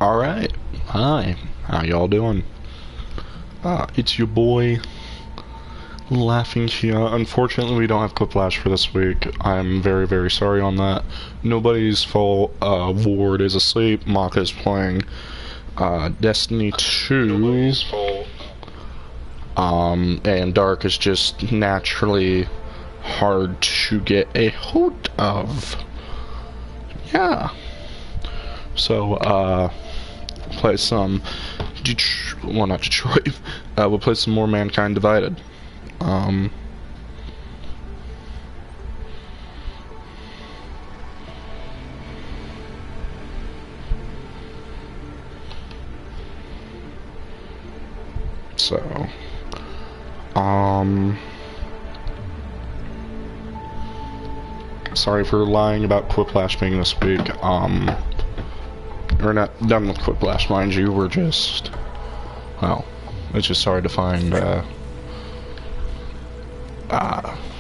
Alright. Hi. How y'all doing? It's your boy, Laughing here. Unfortunately, we don't have Cliplash for this week. I'm very, very sorry on that. Nobody's fault. Ward is asleep. Maka is playing Destiny 2. Nobody's fault. And Dark is just naturally hard to get a hold of. Yeah. So, play some well, not Detroit. We'll play some more Mankind Divided. So, sorry for lying about Quiplash being this week. We're not done with Quiplash, mind you. We're just, well, it's just hard to find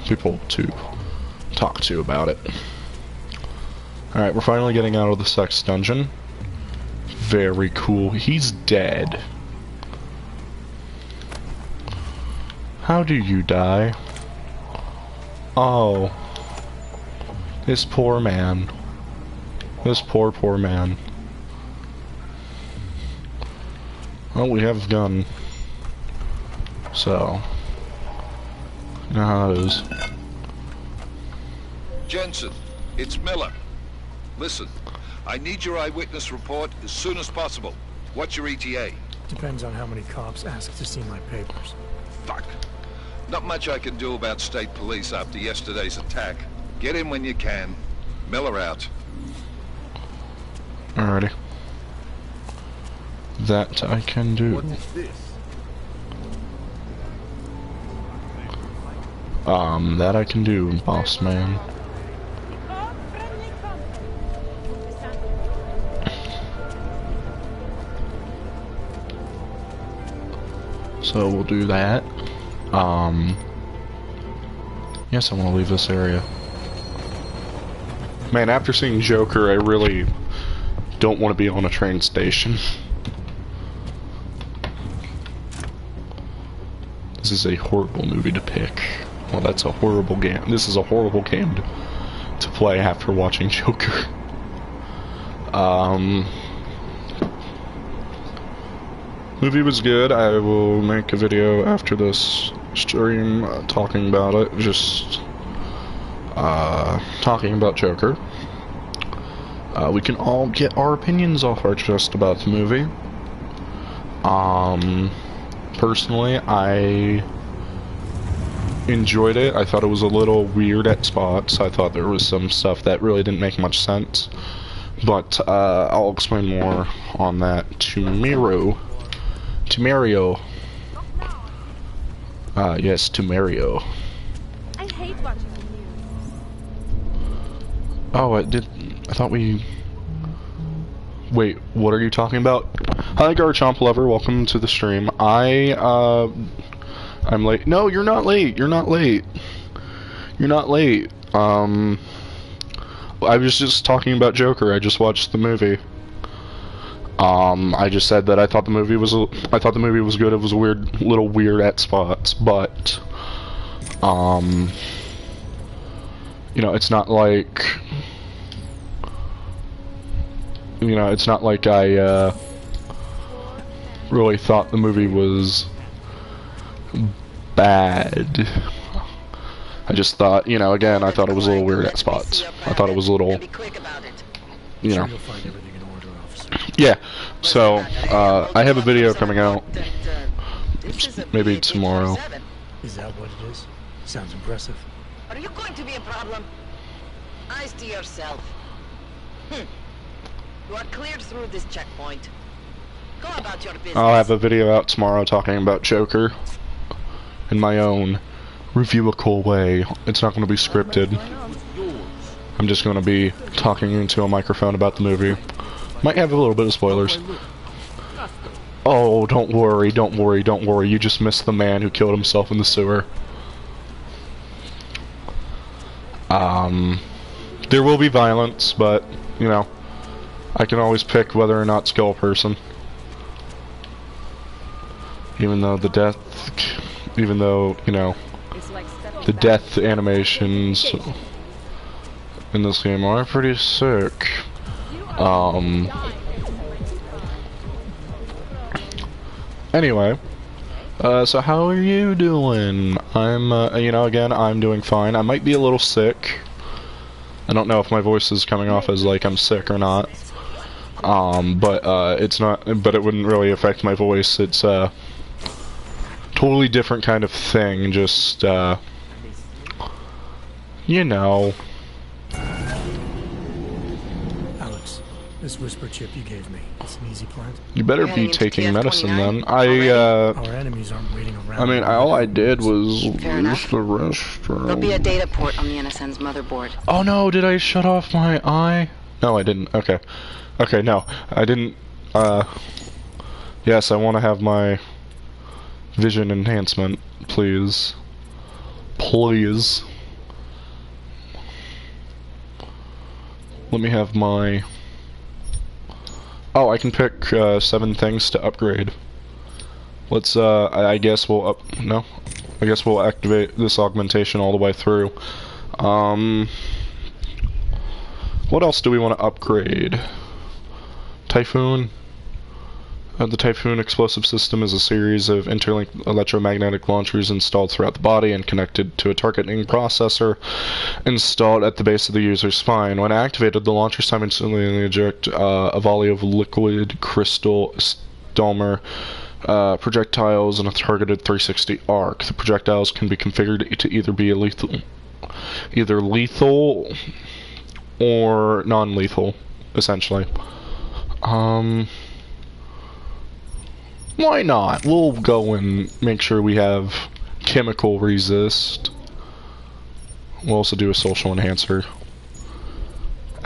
people to talk to about it. Alright, we're finally getting out of the sex dungeon. Very cool. He's dead. How do you die? Oh. This poor man. This poor man. Well, we have a gun. So, you know how it is. Jensen, it's Miller. Listen, I need your eyewitness report as soon as possible. What's your ETA? Depends on how many cops ask to see my papers. Fuck. Not much I can do about state police after yesterday's attack. Get in when you can. Miller out. Alrighty. That I can do. What is this? That I can do, boss man. So we'll do that. Yes, I want to leave this area. Man, after seeing Joker, I really don't want to be on a train station. This is a horrible movie to pick. Well, that's a horrible game. This is a horrible game to play after watching Joker. Movie was good. I will make a video after this stream talking about it. Just talking about Joker. We can all get our opinions off our chest about the movie. Personally, I enjoyed it. I thought it was a little weird at spots. I thought there was some stuff that really didn't make much sense. But I'll explain more on that tomorrow. Mario. Yes, to Mario. I hate watching the news. Oh, I thought we... Wait, what are you talking about? Hi, Garchomp Lover. Welcome to the stream. I'm late. No, you're not late. You're not late. You're not late. I was just talking about Joker. I just watched the movie. I just said that I thought the movie was good. It was little weird at spots, but you know, it's not like I really thought the movie was bad. I just thought, you know, again, I thought it was a little weird at spots. I thought it was a little, you know. Yeah, so, I have a video coming out, maybe tomorrow. Is that what it is? Sounds impressive. Are you going to be a problem? Eyes to yourself. You are cleared through this checkpoint. Go about your business. I'll have a video out tomorrow talking about Joker in my own reviewable way. It's not going to be scripted. I'm just going to be talking into a microphone about the movie. Might have a little bit of spoilers. Oh, don't worry, don't worry, don't worry. You just missed the man who killed himself in the sewer. There will be violence, but, you know, I can always pick whether or not skill person. Even though the death, even though, you know, the death animations in this game are pretty sick. Anyway, so how are you doing? I'm, you know, again, I'm doing fine. I might be a little sick. I don't know if my voice is coming off as like I'm sick or not. But it's not, but it wouldn't really affect my voice. It's totally different kind of thing, just, you know. Alex, this whisper chip you gave me, it's an easy plant. You better be taking medicine then. Our enemies aren't waiting around. I mean, all I did was use enough. the restroom. There'll be a data port on the NSN's motherboard. Oh no, did I shut off my eye? No, I didn't. Okay. Okay, no. I didn't, yes, I want to have my vision enhancement, please. Please. Let me have my... Oh, I can pick 7 things to upgrade. Let's, I guess we'll no. I guess we'll activate this augmentation all the way through. What else do we want to upgrade? Typhoon. The Typhoon explosive system is a series of interlinked electromagnetic launchers installed throughout the body and connected to a targeting processor installed at the base of the user's spine. When activated, the launcher simultaneously ejects a volley of liquid crystal Stalmer projectiles in a targeted 360 arc. The projectiles can be configured to either be lethal or non-lethal, essentially. Why not? We'll go and make sure we have chemical resist. We'll also do a social enhancer.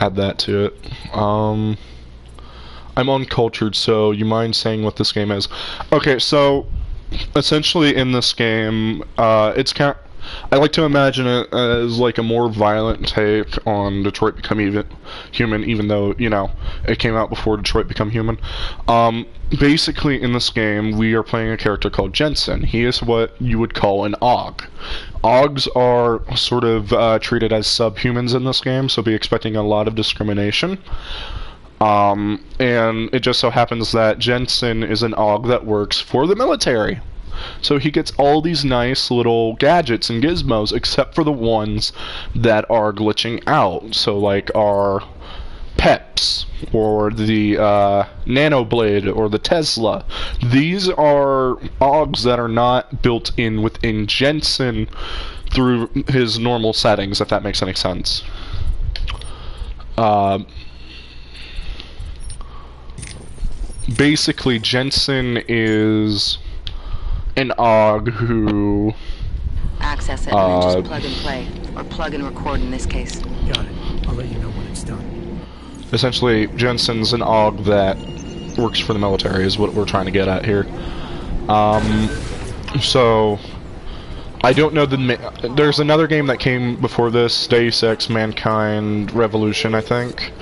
Add that to it. I'm uncultured, so you mind saying what this game is? Okay, so essentially in this game, it's kind of, I like to imagine it as like a more violent take on Detroit Become Human, even though, you know, it came out before Detroit Become Human. Basically, in this game, we are playing a character called Jensen. He is what you would call an AUG. AUGs are sort of treated as subhumans in this game, so be expecting a lot of discrimination. And it just so happens that Jensen is an AUG that works for the military. So he gets all these nice little gadgets and gizmos, except for the ones that are glitching out. So like our PEPs, or the Nanoblade, or the Tesla. These are AUGs that are not built in within Jensen through his normal settings, if that makes any sense. Basically, Jensen is an AUG who... Access it and then just plug and play. Or plug and record in this case. Got it. I'll let you know when it's done. Essentially, Jensen's an AUG that works for the military, is what we're trying to get at here. So... I don't know there's another game that came before this, Deus Ex Mankind Revolution, I think.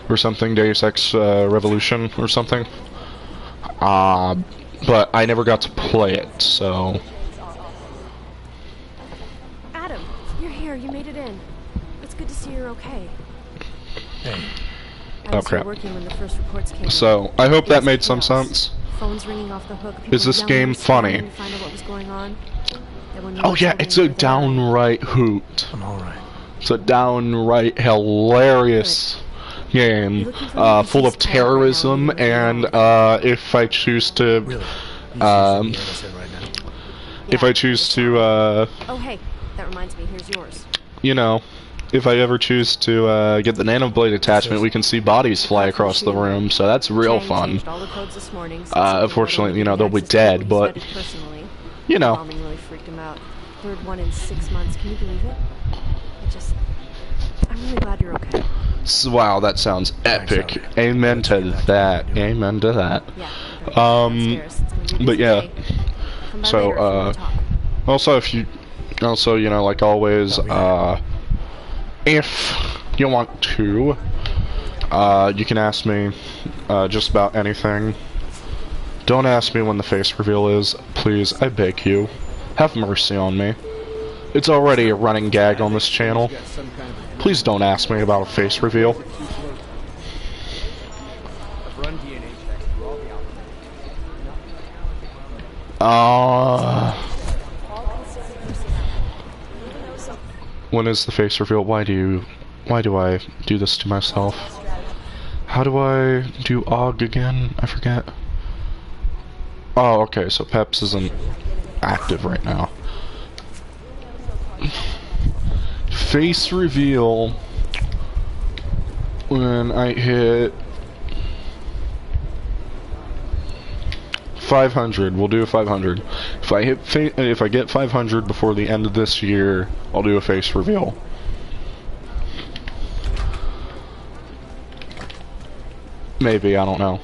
Or something, Deus Ex Revolution, or something. But I never got to play it, so... Adam, you're here. You made it in. It's good to see you're okay. Hey. I was crap. here working when the first reports came So, I hope that made some sense. Phones ringing off the hook. Is this game funny? To find out what was going on. Oh yeah, it's a downright hoot. I'm alright. It's a downright hilarious game, full of terrorism, and if I choose to, Really? if I choose to, Oh hey, that reminds me. Here's yours. you know, if I ever choose to get the Nanoblade attachment, we can see bodies fly across the room, so that's real fun. Unfortunately, you know, they'll be dead, but, you know. Bombing really freaked him out. Third one in 6 months. Can you believe it? I'm really glad you're okay. Wow, that sounds epic. Amen to that. Amen to that. Yeah. But yeah. So, also if you, also, you know, like always, if you want to You can ask me just about anything. Don't ask me when the face reveal is. Please, I beg you. Have mercy on me. It's already a running gag on this channel. Please don't ask me about a face reveal. When is the face reveal? Why do I do this to myself? How do I do AUG again? I forget. Oh, okay, so Peps isn't active right now. Face reveal when I hit 500. We'll do a 500. If I get 500 before the end of this year, I'll do a face reveal. Maybe, I don't know.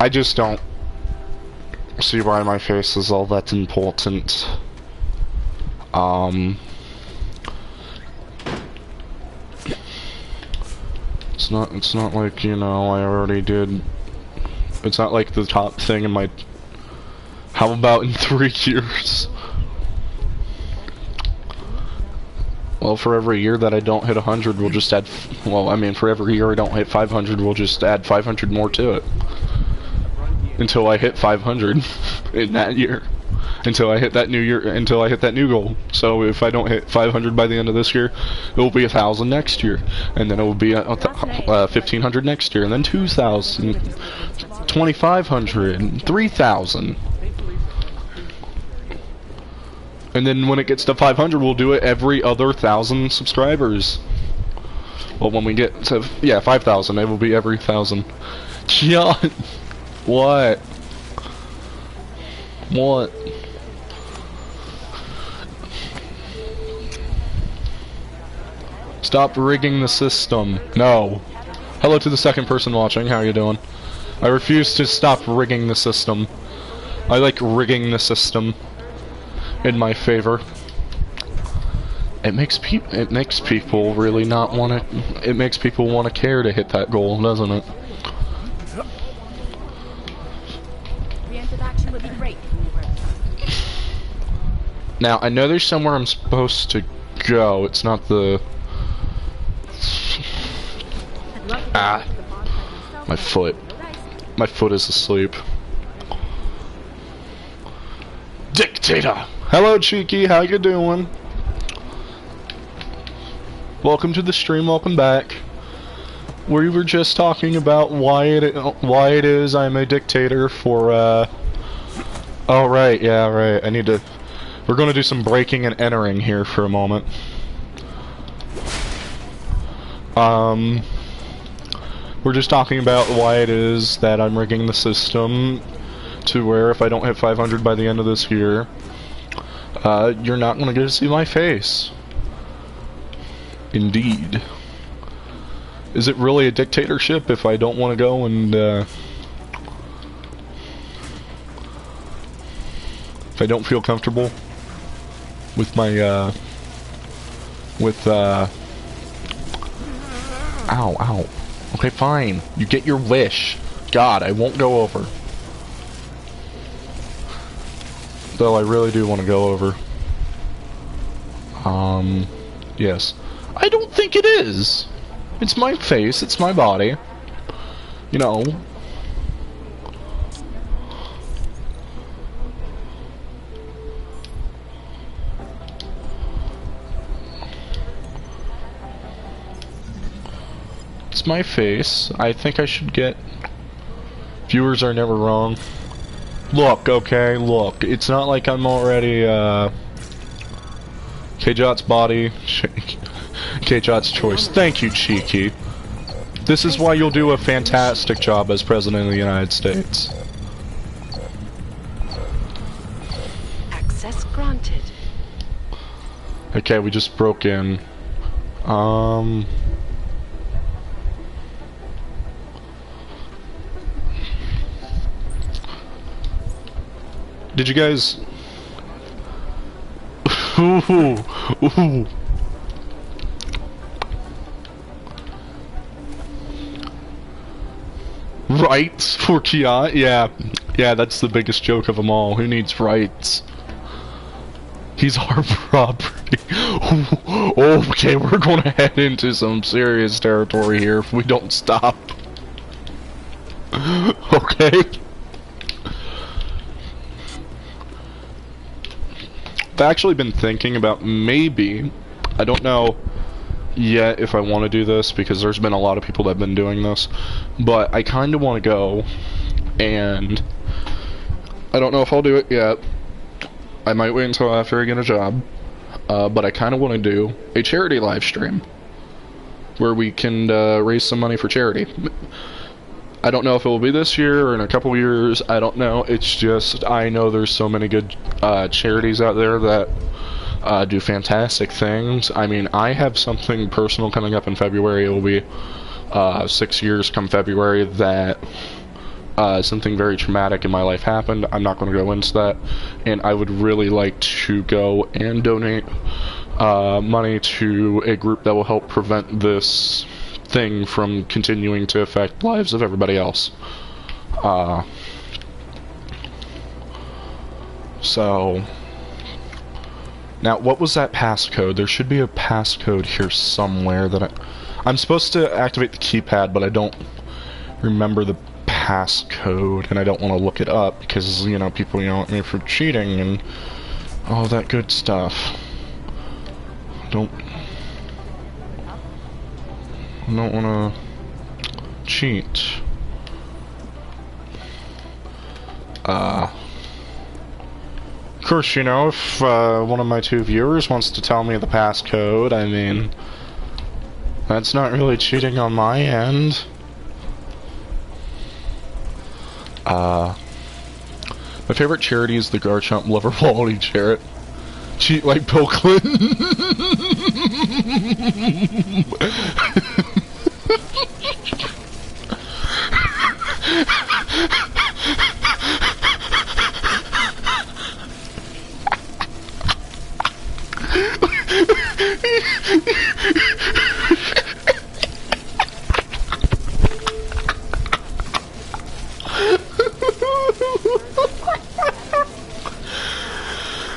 I just don't see why my face is all that important. It's not like, you know, I already did. It's not like the top thing in my... How about in 3 years? Well, for every year that I don't hit 100, we'll just add... Well, I mean, for every year I don't hit 500, we'll just add 500 more to it. Until I hit 500 in that year. Until I hit that new goal. So if I don't hit 500 by the end of this year, it will be 1,000 next year. And then it will be 1,500 next year. And then 2,000, 2,500, 3,000. And then when it gets to 500, we'll do it every other 1,000 subscribers. Well, when we get to, yeah, 5,000, it will be every 1,000. John! What? What? Stop rigging the system. No. Hello to the second person watching. How are you doing? I refuse to stop rigging the system. I like rigging the system in my favor. It makes people really not want to. It makes people want to care to hit that goal, doesn't it? Now I know there's somewhere I'm supposed to go. It's not the. Ah, my foot. My foot is asleep. Dictator. Hello, Cheeky. How you doing? Welcome to the stream. Welcome back. We were just talking about why it is I'm a dictator for. Oh right, yeah, right. I need to. We're gonna do some breaking and entering here for a moment. We're just talking about why it is that I'm rigging the system to where if I don't hit 500 by the end of this year, you're not gonna get to see my face. Indeed. Is it really a dictatorship if I don't want to go and, if I don't feel comfortable with my, ow, ow. Okay, fine. You get your wish. God, I won't go over. Though I really do want to go over. Yes. I don't think it is. It's my face, it's my body. You know. It's my face. I think I should get... Viewers are never wrong. Look, okay, look. It's not like I'm already, K-Jot's body. K-Jot's choice. Thank you, Cheeky. This is why you'll do a fantastic job as President of the United States. Access granted. Okay, we just broke in. Did you guys... Ooh. Rights for Kia? Yeah. Yeah, that's the biggest joke of them all. Who needs rights? He's our property. Okay, we're gonna head into some serious territory here if we don't stop. Okay. I've actually been thinking about maybe, I don't know yet if I want to do this because there's been a lot of people that have been doing this, but I kind of want to go, and I don't know if I'll do it yet. I might wait until after I get a job, but I kind of want to do a charity live stream where we can raise some money for charity. I don't know if it will be this year or in a couple years. I don't know. It's just I know there's so many good charities out there that do fantastic things. I mean, I have something personal coming up in February. It will be 6 years come February that something very traumatic in my life happened. I'm not going to go into that, and I would really like to go and donate money to a group that will help prevent this thing from continuing to affect lives of everybody else. So now, what was that passcode? There should be a passcode here somewhere that I'm supposed to activate the keypad, but I don't remember the passcode, and I don't want to look it up because, you know, people yell at me for cheating and all that good stuff. I don't want to cheat. Of course, you know, if one of my two viewers wants to tell me the passcode, I mean, that's not really cheating on my end. My favorite charity is the Garchomp Lover Quality Charity. Cheat like Bill Clinton.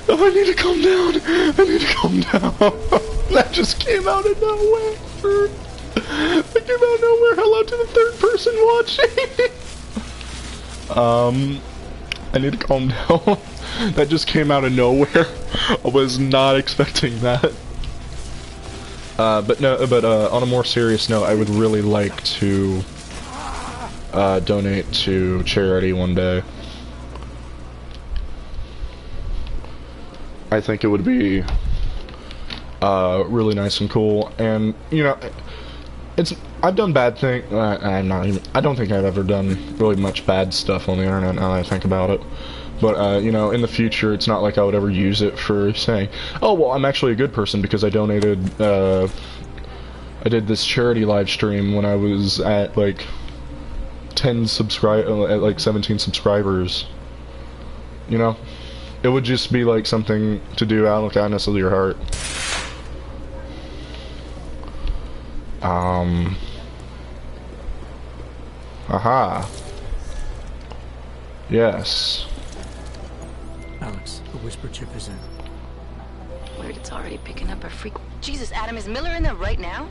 Oh, I need to calm down. I need to calm down. That just came out of nowhere. That came out of nowhere. Hello to the third person watching. I need to calm down. That just came out of nowhere. I was not expecting that. But on a more serious note, I would really like to donate to charity one day. I think it would be really nice and cool, and you know, I've done bad things. I don't think I've ever done really much bad stuff on the internet now that I think about it. But you know, in the future, it's not like I would ever use it for saying, "Oh, well, I'm actually a good person because I donated." I did this charity live stream when I was at like 17 subscribers. You know. It would just be like something to do out of the kindness of your heart. Aha. Yes. Alex, the whisper chip is in. Weird, it's already picking up a freak. Jesus, Adam, is Miller in there right now?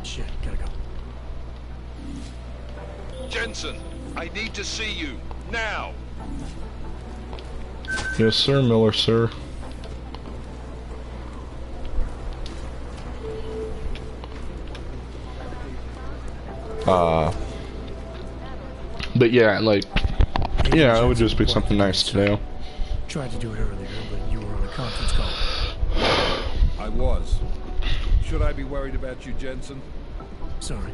Shit, gotta go. Jensen, I need to see you. Now! Yes, sir, Miller, sir. But yeah, like, yeah, it would just be something nice to do. Tried to do it earlier, but you were on a conference call. I was. Should I be worried about you, Jensen? Sorry.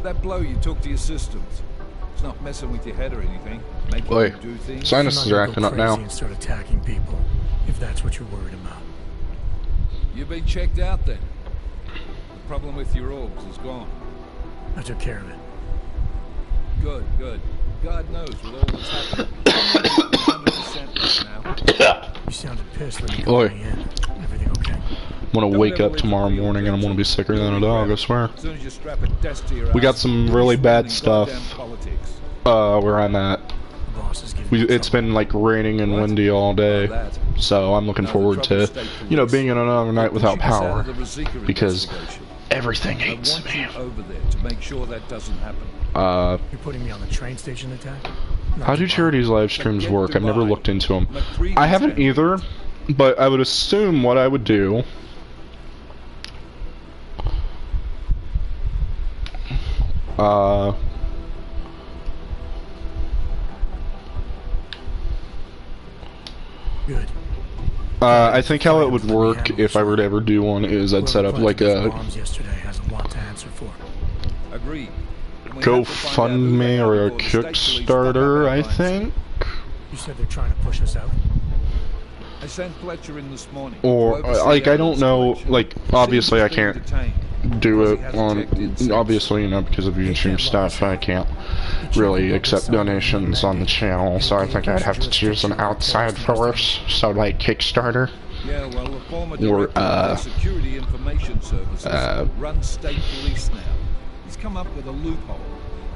That blow you took to your systems. It's not messing with your head or anything. Making Boy, you do things. sinuses are acting up now. And start attacking people, if that's what you're worried about. You've been checked out then. The problem with your orbs is gone. I took care of it. Good, good. God knows with all that's happening. 100% right now. You sounded pissed when you Oi. called me in. Everything okay? I'm gonna wake up tomorrow morning and I'm gonna be sicker than a dog, I swear. We got some really bad stuff where I'm at. It's been like raining and windy all day, so I'm looking forward to, you know, being in another night without power, because everything hates me. You're putting me on the train station attack? How do charities live streams work? I've never looked into them. I haven't either, but I would assume what I would do Good. I think how it would work if I were to ever do one is I'd set up like a Agreed. GoFundMe or a Kickstarter, I think. You said they're trying to push us out. I sent Fletcher in this morning. Or like I don't know, like obviously I can't do it on, obviously, you know, because of YouTube stuff, I can't really accept donations on the channel, so I think I'd have to choose an outside source, so like Kickstarter. Yeah, well, the former Or, director of the Security Information Services runs state police now. He's come up with a loophole,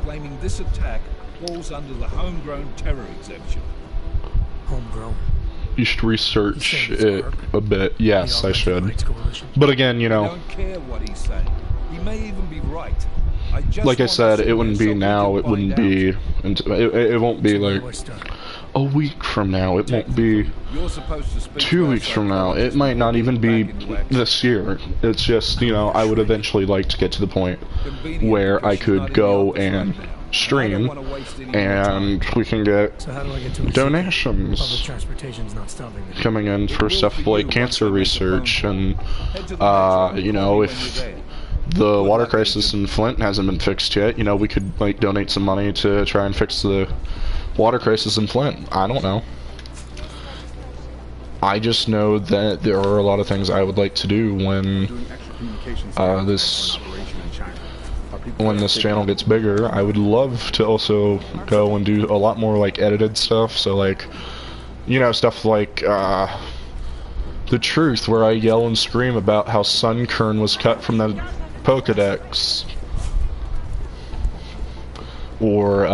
claiming this attack falls under the homegrown terror exemption. Homegrown. You should research it a bit. Yes, I should. But again, you know, I don't care what he's saying. He may even be right. like I said, it wouldn't be now, it wouldn't be, it won't be like a week from now, it won't be 2 weeks from now, it might not even be this year. It's just, you know, I would eventually like to get to the point where I could go and stream and we can get donations coming in for stuff like cancer research and you know, if the water crisis in Flint hasn't been fixed yet, you know, we could like donate some money to try and fix the water crisis in Flint. I don't know. I just know that there are a lot of things I would like to do when this channel gets bigger. I would love to also go and do a lot more like edited stuff, so like, you know, stuff like The Truth, where I yell and scream about how Sunkern was cut from the Pokedex, or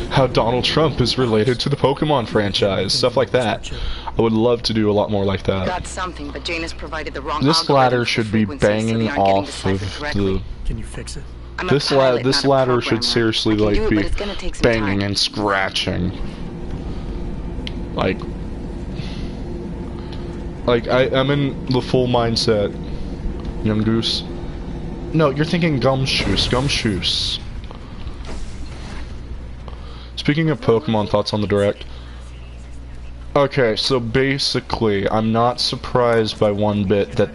how Donald Trump is related to the Pokemon franchise, stuff like that. I would love to do a lot more like that. Got something, but Jane has provided the wrong This ladder should be banging off of the... Can you fix it? This ladder should seriously like be banging and scratching. Like I'm in the full mindset, young goose. No, you're thinking gumshoes. Speaking of Pokemon, thoughts on the Direct? Okay, so basically, I'm not surprised by one bit that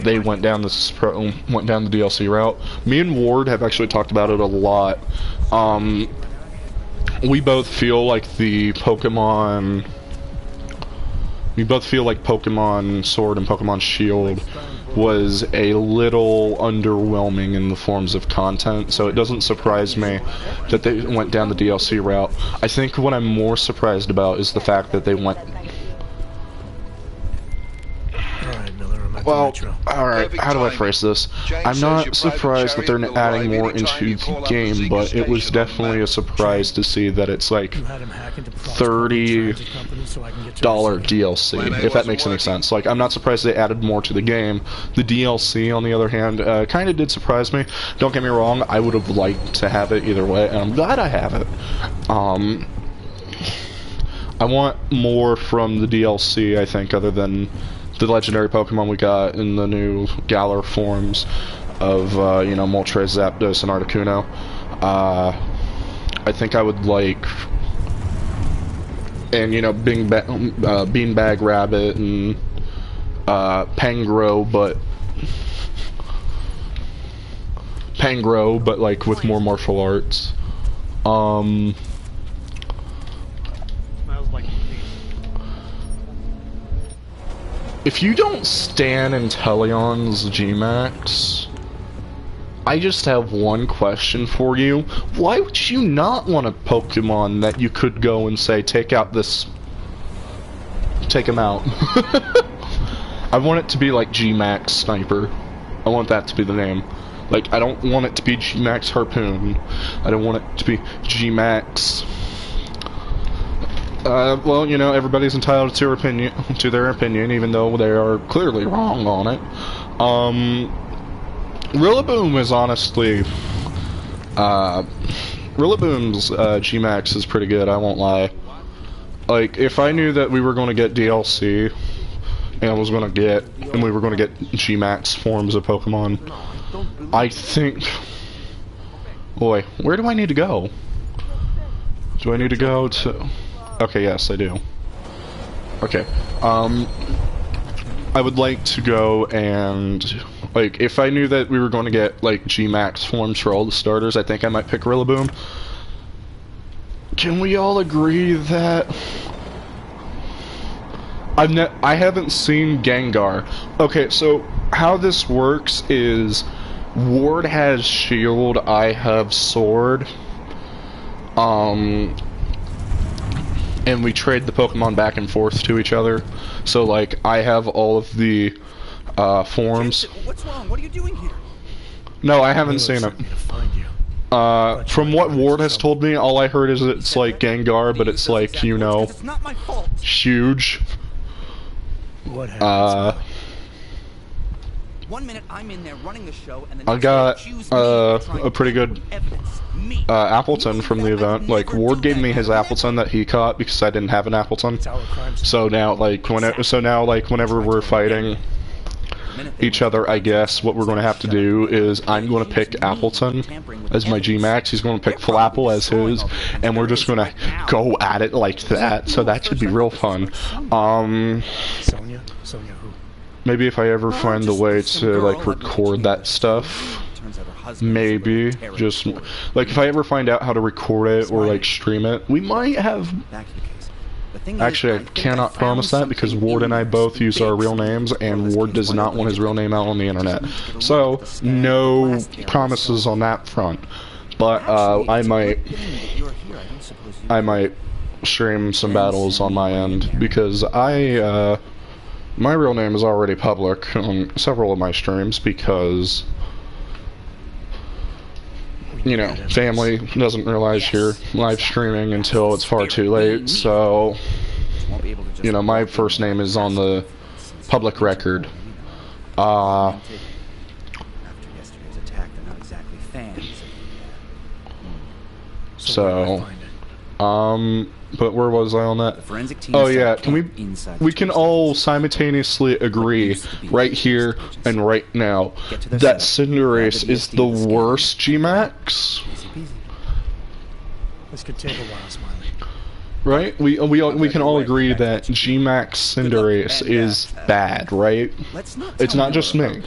they went down the DLC route. Me and Ward have actually talked about it a lot. We both feel like Pokemon Sword and Pokemon Shield was a little underwhelming in the forms of content, so it doesn't surprise me that they went down the DLC route. I think what I'm more surprised about is the fact that they went... Well, alright, how do I phrase this? I'm not surprised that they're adding more into the game, but it was definitely a surprise to see that it's like $30 DLC, if that makes any sense. Like, I'm not surprised they added more to the game. The DLC, on the other hand, kind of did surprise me. Don't get me wrong, I would have liked to have it either way, and I'm glad I have it. I want more from the DLC, I think, other than the legendary Pokemon we got in the new Galar forms of, you know, Moltres, Zapdos, and Articuno. I think I would like, and, you know, Beanbag Rabbit and Pangro, but like with more martial arts. If you don't stan Inteleon's Gmax, I just have one question for you. Why would you not want a Pokemon that you could go and say, take out this take him out. I want it to be like G-Max Sniper. I want that to be the name. Like, I don't want it to be G-Max Harpoon. I don't want it to be G-Max... well, you know, everybody's entitled to their opinion, even though they are clearly wrong on it. Rillaboom is honestly... Rillaboom's G-Max is pretty good, I won't lie. Like, if I knew that we were going to get DLC, and we were going to get G-Max forms of Pokemon, I think... Boy, where do I need to go? Do I need to go to... Okay, yes, I do. Okay, I would like to go and, like, if I knew that we were going to get, like, G-Max forms for all the starters, I think I might pick Rillaboom. Can we all agree that... I haven't seen Gengar. Okay, so, how this works is, Ward has Shield, I have Sword. And we trade the Pokemon back and forth to each other. So, like, I have all of the forms. What's wrong? What are you doing here? No, I haven't seen it. From what Ward has told me, all I heard is it's like Gengar, but it's like, you know, It's not my fault. huge. What happened? 1 minute I'm in there running the show, and the I next got day accuse me of trying a pretty good evidence. Me. Appleton from the event. Like, Ward gave me his Appleton that he caught because I didn't have an Appleton. It's our crime scene. So now, like, whenever we're fighting each other, I guess what we're going to have to do is I'm going to pick Appleton as my G-Max, he's going to pick Flapple as his, and we're just going to go at it like that, so that should be real fun. Sonya? Sonya who? Maybe if I ever find a way to, like, record that stuff, maybe, just, like, if I ever find out how to record it or, like, stream it, we might have... Actually, I cannot promise that because Ward and I both use our real names, and Ward does not want his real name out on the internet. So, no promises on that front. But, I might stream some battles on my end, because my real name is already public on several of my streams, because... you know, family doesn't realize you're live streaming until it's far too late, so, you know, my first name is on the public record. So, but where was I on that? Oh yeah, we can all simultaneously agree right here and right now that Cinderace is the worst G-Max? This could take a while, Smiley. Right? We can all agree that G-Max Cinderace is bad, right? It's not just me.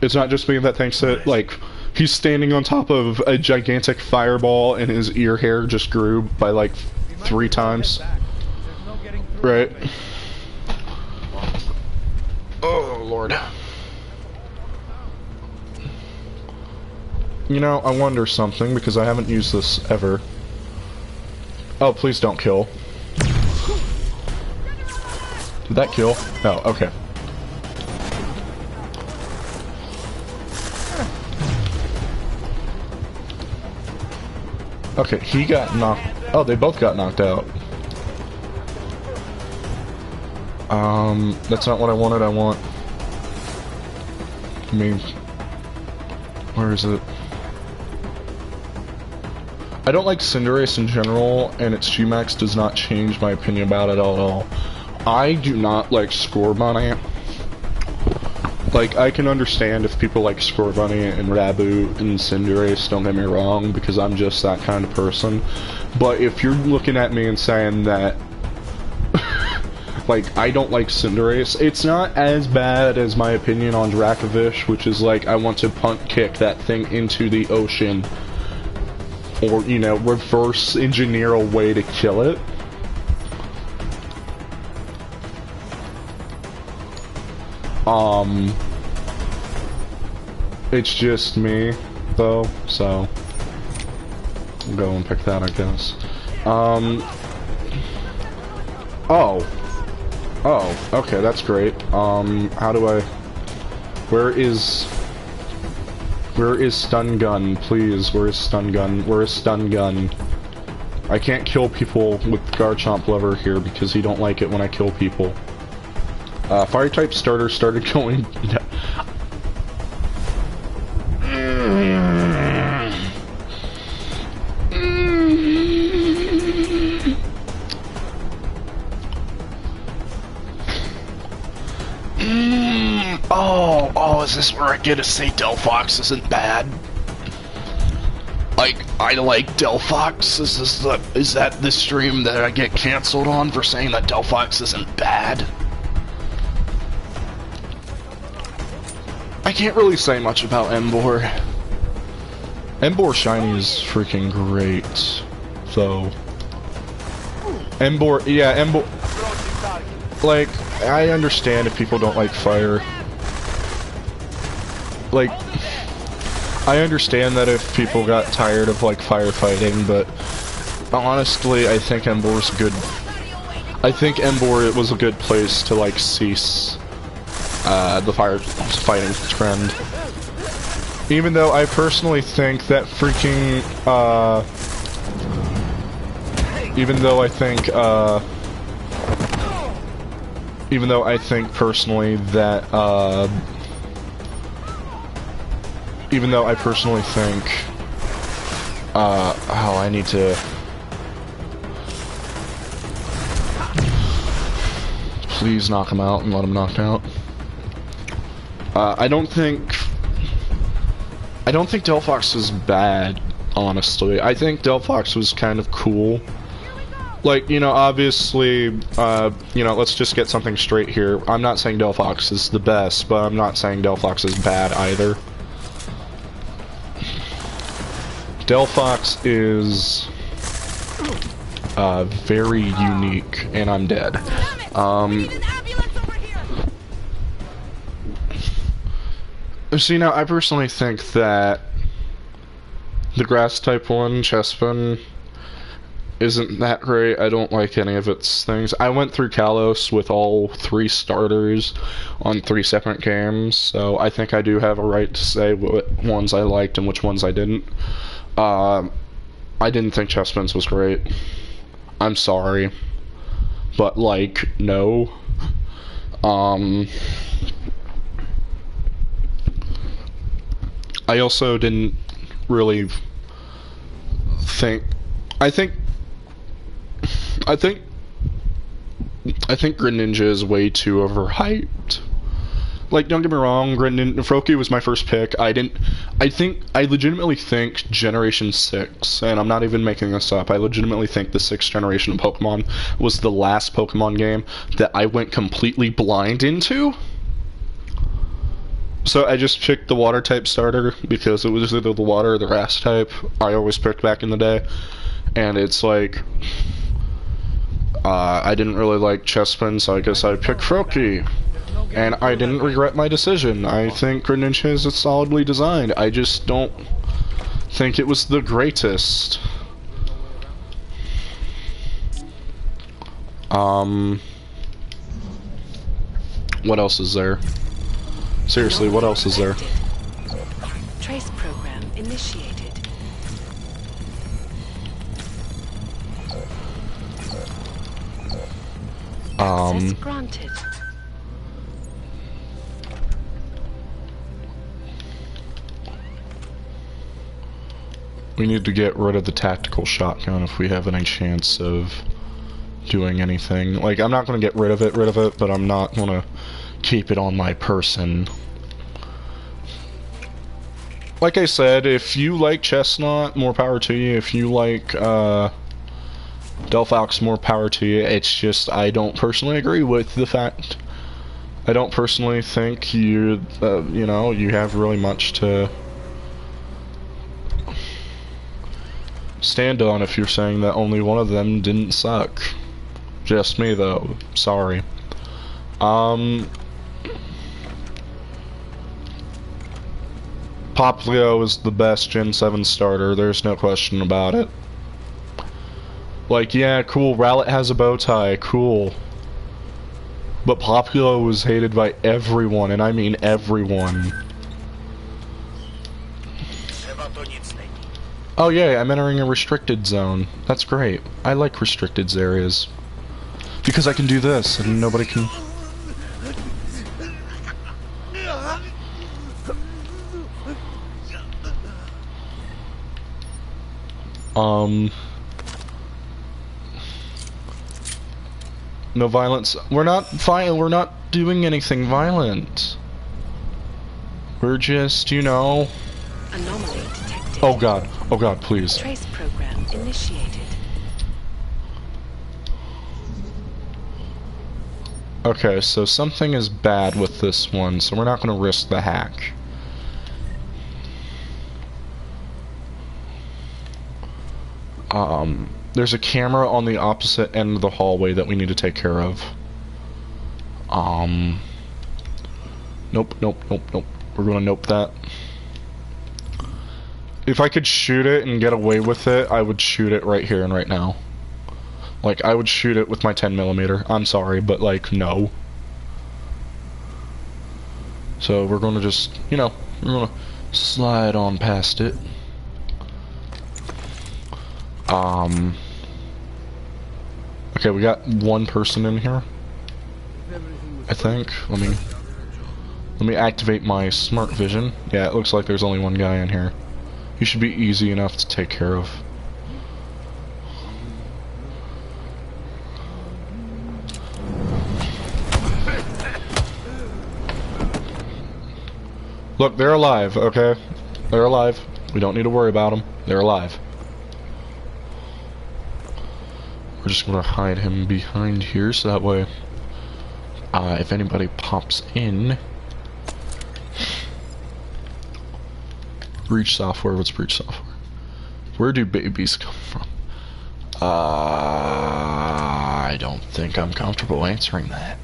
It's not just me that thinks that, like, he's standing on top of a gigantic fireball and his ear hair just grew by like 3 times. Right? Oh, Lord. You know, I wonder something because I haven't used this ever. Oh, please don't kill. Did that kill? Oh, okay. Okay, he got knocked... Oh, they both got knocked out. That's not what I wanted. I want... I mean... Where is it? I don't like Cinderace in general, and its G-Max does not change my opinion about it at all. I do not like Scorbunny. Like, I can understand if people like Scorbunny and Raboot and Cinderace, don't get me wrong, because I'm just that kind of person. But if you're looking at me and saying that, like, I don't like Cinderace, it's not as bad as my opinion on Dracovish, which is like, I want to punt kick that thing into the ocean. Or, you know, reverse engineer a way to kill it. It's just me, though, so I'll go and pick that, I guess. Oh. Oh, okay, that's great. How do I... Where is stun gun, please? Where is stun gun? Where is stun gun? I can't kill people with Garchomp lever here because he don't like it when I kill people. Fire type starter started going... Oh, is this where I get to say Delphox isn't bad? Like, I like Delphox? Is that the stream that I get cancelled on for saying that Delphox isn't bad? I can't really say much about Emboar. Emboar Shiny is freaking great, though. Emboar, yeah, Emboar... Like, I understand if people don't like fire. Like, I understand that if people got tired of, like, firefighting, but honestly, I think Emboar's good. I think Emboar was a good place to, like, cease the fighting trend. Even though I personally think that freaking, even though I think personally that, oh, I need to... Please knock him out and let him knock out. I don't think Delphox is bad, honestly. I think Delphox was kind of cool. Like, you know, obviously, you know, let's just get something straight here. I'm not saying Delphox is the best, but I'm not saying Delphox is bad either. Delphox is very unique, and I'm dead. See, now, I personally think that the grass type one, Chespin, isn't that great. I don't like any of its things. I went through Kalos with all 3 starters on 3 separate games, so I think I do have a right to say what ones I liked and which ones I didn't. I didn't think Chespin's was great. I'm sorry. But, like, no. I also didn't really think... I think Greninja is way too overhyped. Like, don't get me wrong, Froakie was my first pick. I legitimately think Generation 6, and I'm not even making this up, I legitimately think the 6th generation of Pokemon was the last Pokemon game that I went completely blind into. So I just picked the water type starter because it was either the water or the grass type I always picked back in the day. And it's like, I didn't really like Chespin, so I guess I picked Froakie. And I didn't regret my decision. I think Greninja is solidly designed. I just don't think it was the greatest. What else is there? Seriously, what else is there? Trace program initiated. Access granted. We need to get rid of the tactical shotgun if we have any chance of doing anything. Like, I'm not gonna get rid of it, but I'm not gonna keep it on my person. Like I said, if you like Chestnut, more power to you. If you like Delphox, more power to you. It's just, I don't personally agree with the fact. I don't personally think you know, you have really much to stand on if you're saying that only one of them didn't suck. Just me, though. Sorry. Poplio is the best Gen 7 starter, there's no question about it. Like, yeah, cool, Rowlet has a bow tie, cool. But Populo was hated by everyone, and I mean everyone. Oh yeah, I'm entering a restricted zone. That's great. I like restricted areas. Because I can do this, and nobody can... No violence. We're not doing anything violent. We're just, you know... Anomaly detected. Oh god, please. Trace program initiated. Okay, so something is bad with this one, so we're not gonna risk the hack. There's a camera on the opposite end of the hallway that we need to take care of. Nope. We're gonna nope that. If I could shoot it and get away with it, I would shoot it right here and right now. Like, I would shoot it with my 10mm. I'm sorry, but, like, no. So, we're gonna just, you know, we're gonna slide on past it. Okay, we got one person in here. I think. Let me activate my smart vision. Yeah, it looks like there's only one guy in here. He should be easy enough to take care of. Look, they're alive, okay? They're alive. We don't need to worry about them. They're alive. We're just gonna hide him behind here so that way, if anybody pops in... Breach software, what's breach software? Where do babies come from? I don't think I'm comfortable answering that.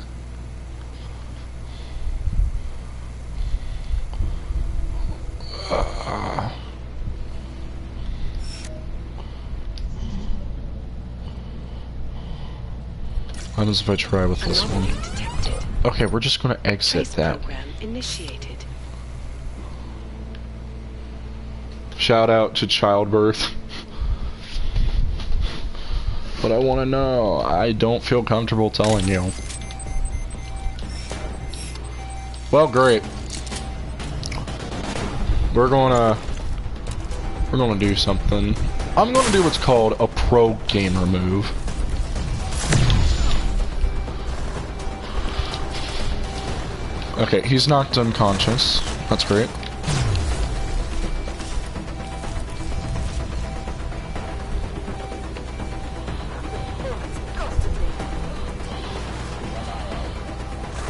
What happens if I try with this one? Okay, we're just gonna exit that. Program initiated. Shout out to childbirth. But I want to know. I don't feel comfortable telling you. Well, great. We're gonna do something. I'm gonna do what's called a pro gamer move. Okay, he's knocked unconscious. That's great.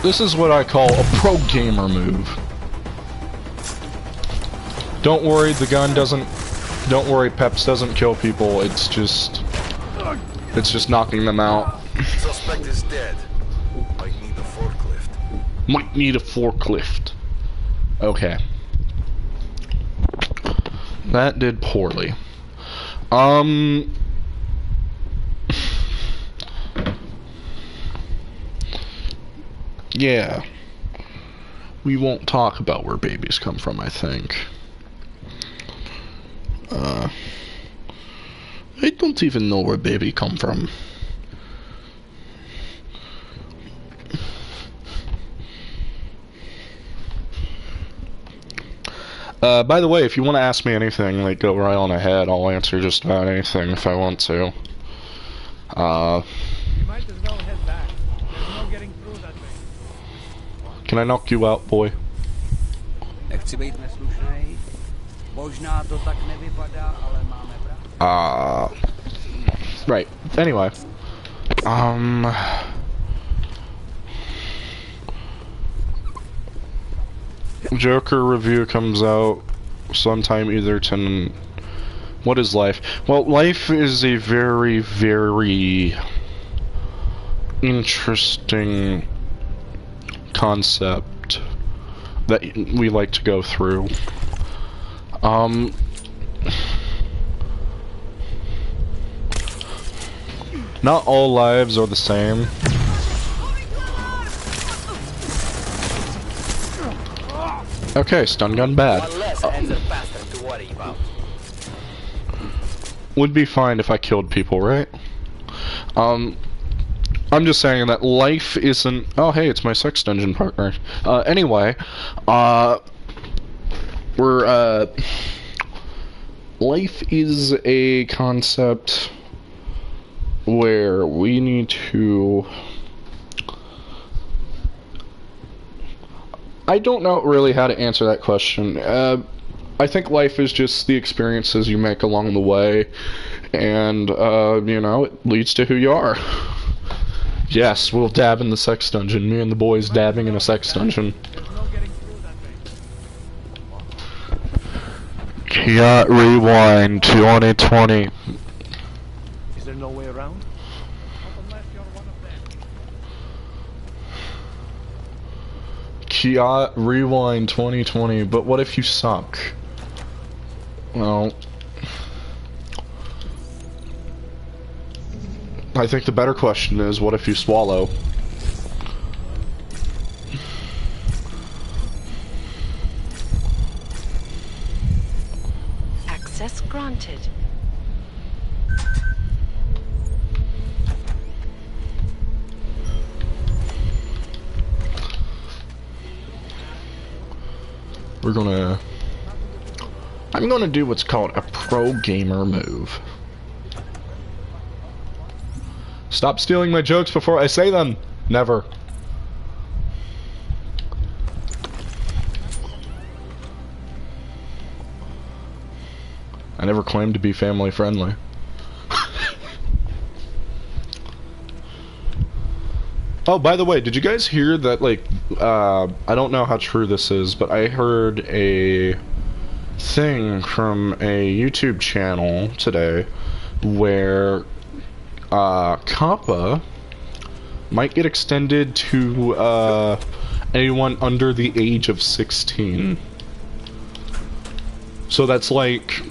This is what I call a pro gamer move. Don't worry, the gun doesn't... Don't worry, Peps doesn't kill people. It's just knocking them out. Suspect is dead. Might need a forklift. Might need a forklift. Okay. That did poorly. Yeah. We won't talk about where babies come from, I think. I don't even know where baby come from. By the way, if you want to ask me anything, like, go right on ahead. I'll answer just about anything if I want to. You might as well head back. There's no getting through that way. Can I knock you out, boy? Nechci být neslušnej. Možná to tak nevypadá, ale máme pravdu. Right. Anyway. Joker review comes out sometime either to... What is life? Well, life is a very, very interesting concept that we like to go through. Not all lives are the same. Okay, stun gun bad. One less answer bastard to worry about. Would be fine if I killed people, right? I'm just saying that life isn't... Oh, hey, it's my sex dungeon partner. Anyway, life is a concept where we need to... I don't know really how to answer that question. I think life is just the experiences you make along the way, and, you know, it leads to who you are. Yes, we'll dab in the sex dungeon. Me and the boys dabbing in a sex dungeon. Kia Rewind 2020. Is there no way around? Not unless you're one of them. Kia Rewind 2020, but what if you suck? Well, I think the better question is, what if you swallow? Access granted. I'm gonna do what's called a pro gamer move. Stop stealing my jokes before I say them! Never. I never claimed to be family friendly. Oh, by the way, did you guys hear that, like, I don't know how true this is, but I heard a thing from a YouTube channel today where, COPPA might get extended to, anyone under the age of 16. So that's like,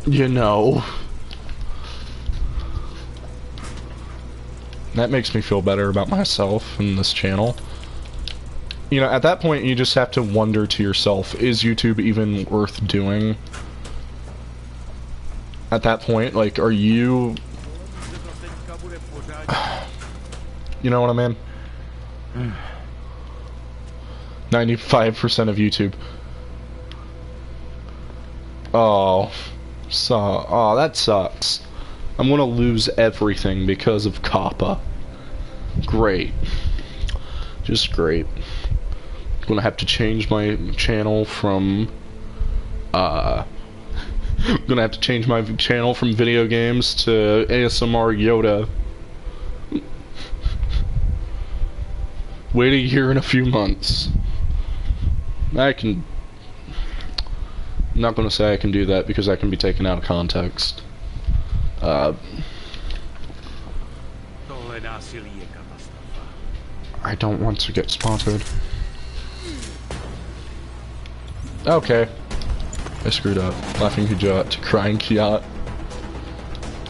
you know... That makes me feel better about myself and this channel. You know, at that point, you just have to wonder to yourself, is YouTube even worth doing? At that point, like, are you... You know what I mean? 95% of YouTube. Oh, that sucks. I'm gonna lose everything because of COPPA. Great. Just great. I'm gonna have to change my channel from, I'm gonna have to change my channel from video games to ASMR Yoda. Wait a year and a few months. I'm not gonna say I can do that because I can be taken out of context. I don't want to get spotted. Okay. I screwed up. Laughing Hujat to crying Kiat.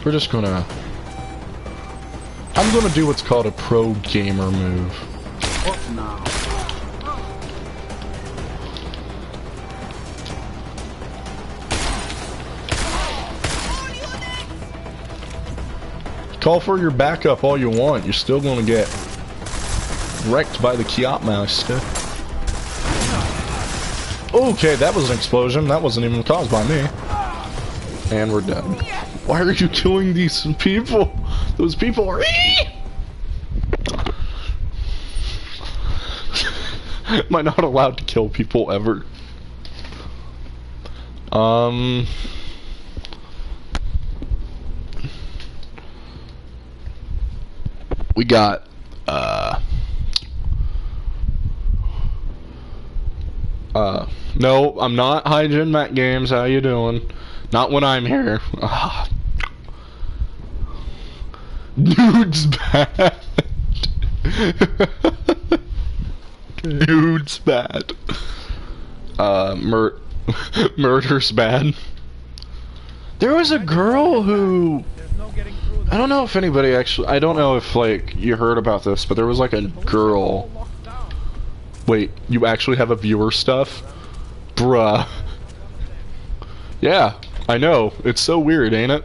We're just gonna... I'm gonna do what's called a pro gamer move. What now? Call for your backup all you want. You're still gonna get wrecked by the Kiatmeister. Okay, that was an explosion. That wasn't even caused by me. And we're done. Why are you killing these people? Those people are... Am I not allowed to kill people ever? We got, no, I'm not Hygiene Mac Games, how you doing? Not when I'm here. Dude's bad. Dude's bad. Murder's bad. There was a girl who... I don't know if anybody actually... I don't know if, like, you heard about this, but there was, like, a girl Wait, you actually have a viewer stuff? Bruh. Yeah, I know. It's so weird, ain't it?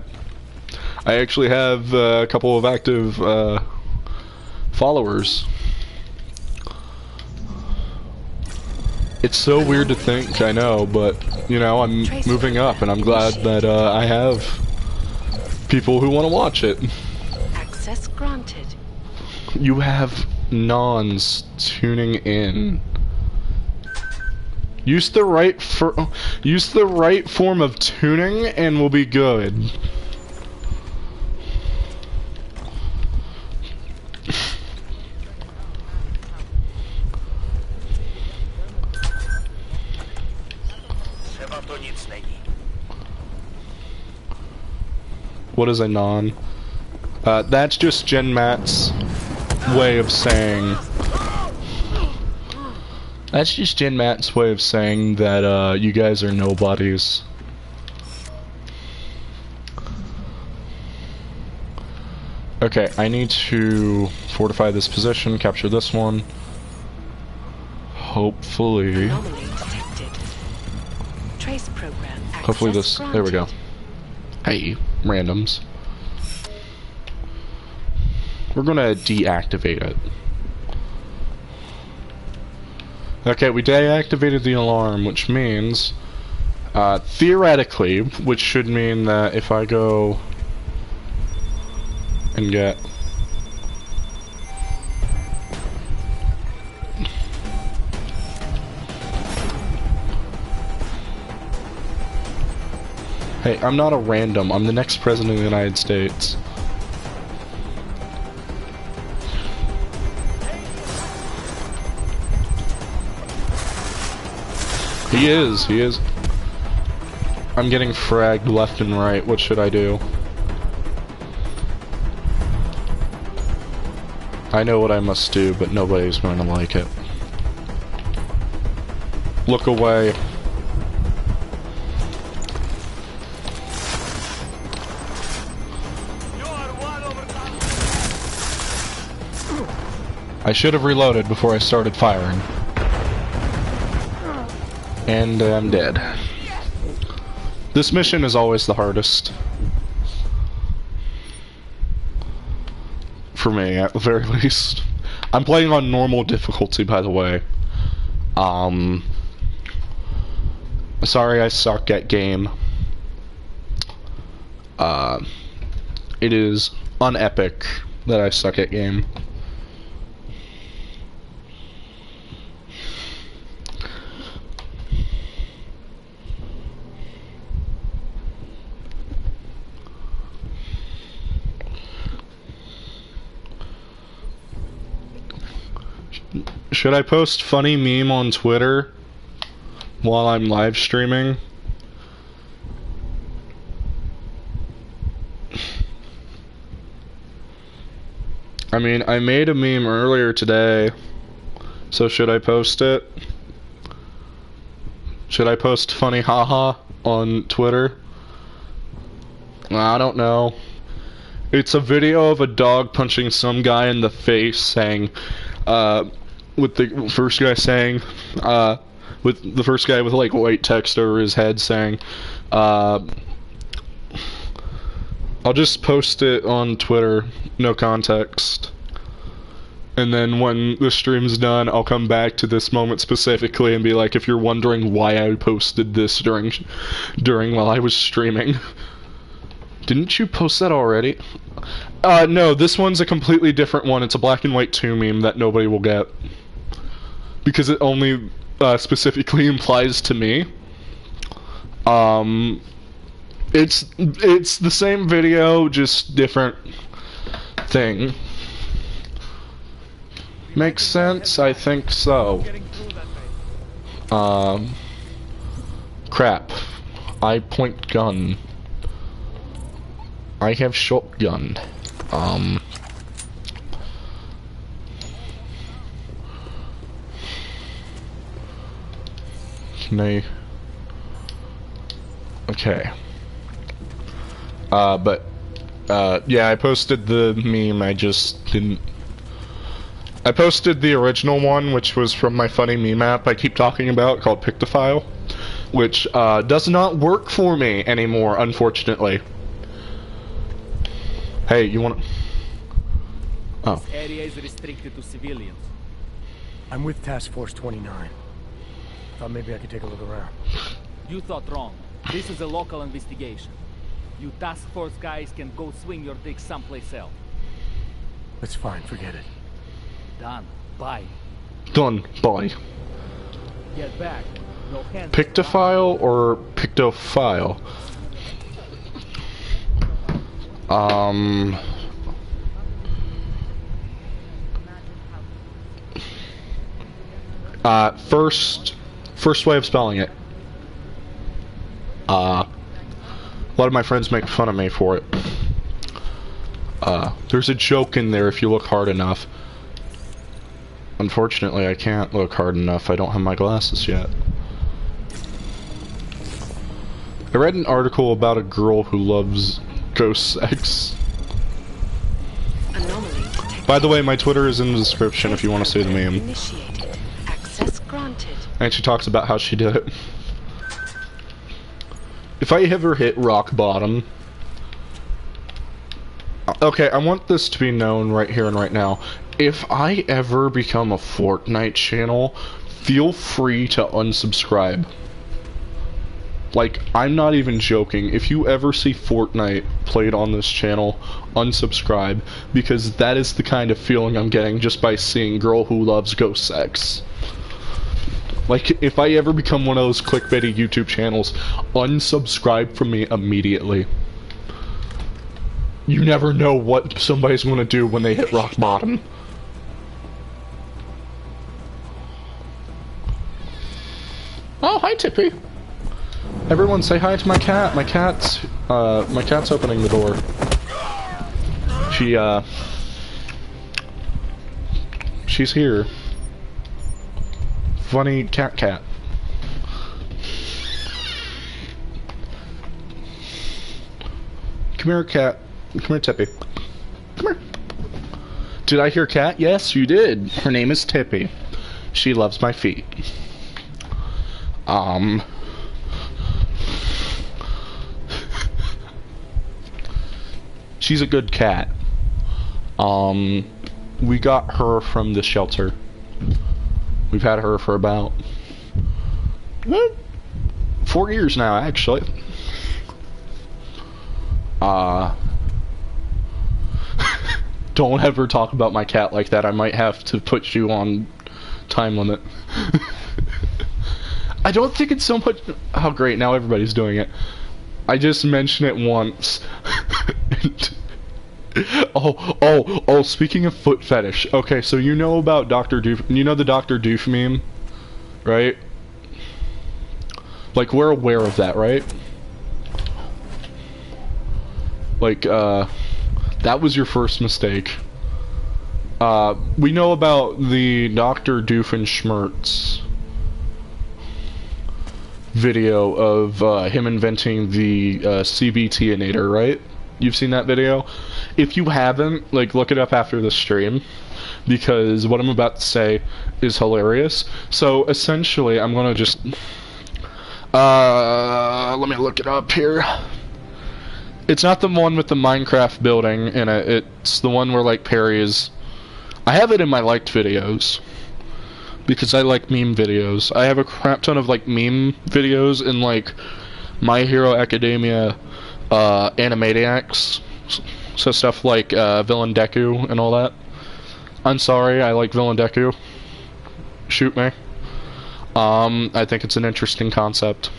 I actually have a couple of active followers. It's so weird to think, I know, but, you know, I'm moving up, and I'm glad that I have people who want to watch it. Access granted. You have nons tuning in. Use the right form of tuning, and we'll be good. What is a non? That's just Gen Matt's way of saying. That's just Gen Matt's way of saying that you guys are nobodies. Okay, I need to fortify this position, capture this one. Hopefully. Anomaly detected. Trace program. Hopefully Access this. There we go. granted. Hey, randoms. We're gonna deactivate it. Okay, we deactivated the alarm, which means, theoretically, which should mean that if I go and get... Hey, I'm not a random. I'm the next president of the United States. He is. I'm getting fragged left and right. What should I do? I know what I must do, but nobody's going to like it. Look away. I should have reloaded before I started firing. And I'm dead. This mission is always the hardest. For me, at the very least. I'm playing on normal difficulty, by the way. Sorry I suck at game. It is unepic that I suck at game. Should I post funny meme on Twitter while I'm live streaming? I mean, I made a meme earlier today, so should I post it? Should I post funny haha on Twitter? I don't know. It's a video of a dog punching some guy in the face saying, with the first guy saying, with the first guy with like white text over his head saying, I'll just post it on Twitter, no context. And then when the stream's done, I'll come back to this moment specifically and be like, if you're wondering why I posted this during while I was streaming. Didn't you post that already? No, this one's a completely different one. It's a black and white 2 meme that nobody will get. Because it only specifically implies to me. It's the same video, just different thing. Makes sense? I think so. Crap. I point gun. I have shotgun. Can I... Okay. Yeah, I posted the meme, I just didn't... I posted the original one, which was from my funny meme app I keep talking about, called Pictophile, which does not work for me anymore, unfortunately. Hey, you want? Oh. This area is restricted to civilians. I'm with Task Force 29. Thought maybe I could take a look around. You thought wrong. This is a local investigation. You task force guys can go swing your dick someplace else. It's fine, forget it. Done. Bye. Done. Bye. Get back. No hands. Pictophile or Pictophile? First way of spelling it. A lot of my friends make fun of me for it. There's a joke in there if you look hard enough. Unfortunately, I can't look hard enough. I don't have my glasses yet. I read an article about a girl who loves ghost sex. By the way, my Twitter is in the description if you want to see the meme. Initiated. Access granted. And she talks about how she did it. If I ever hit rock bottom... Okay, I want this to be known right here and right now. If I ever become a Fortnite channel, feel free to unsubscribe. Like, I'm not even joking. If you ever see Fortnite played on this channel, unsubscribe, because that is the kind of feeling I'm getting just by seeing Girl Who Loves Ghost Sex. Like, if I ever become one of those clickbaity YouTube channels, unsubscribe from me immediately. You never know what somebody's gonna do when they hit rock bottom. Oh, hi, Tippy. Everyone say hi to my cat. My cat's opening the door. She's here. Funny cat. Come here, cat. Come here, Tippy. Come here. Did I hear cat? Yes, you did. Her name is Tippy. She loves my feet. She's a good cat. We got her from the shelter. We've had her for about 4 years now, actually. Don't ever talk about my cat like that. I might have to put you on time limit. I don't think it's so much... Oh, great, now everybody's doing it. I just mentioned it once. Oh, speaking of foot fetish. Okay, so you know about Dr. Doof... You know the Dr. Doof meme? Right? Like, we're aware of that, right? Like, that was your first mistake. We know about the Dr. Doofenshmirtz video of him inventing the CBT-inator, right? You've seen that video? If you haven't, like, look it up after the stream, because what I'm about to say is hilarious. So, essentially, I'm gonna just... let me look it up here. It's not the one with the Minecraft building in it. It's the one where, like, Perry is... I have it in my liked videos. Because I like meme videos. I have a crap ton of, like, meme videos in, like, My Hero Academia, Animaniacs. So stuff like, Villain Deku and all that. I'm sorry, I like Villain Deku. Shoot me. I think it's an interesting concept.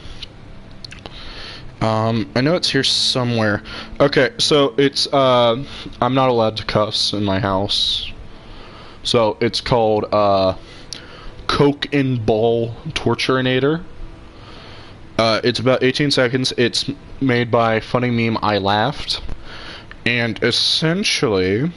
I know it's here somewhere. Okay, so it's, I'm not allowed to cuss in my house. So, it's called, Coke and Ball Torturinator. It's about 18 seconds. It's made by funny meme I Laughed. And essentially,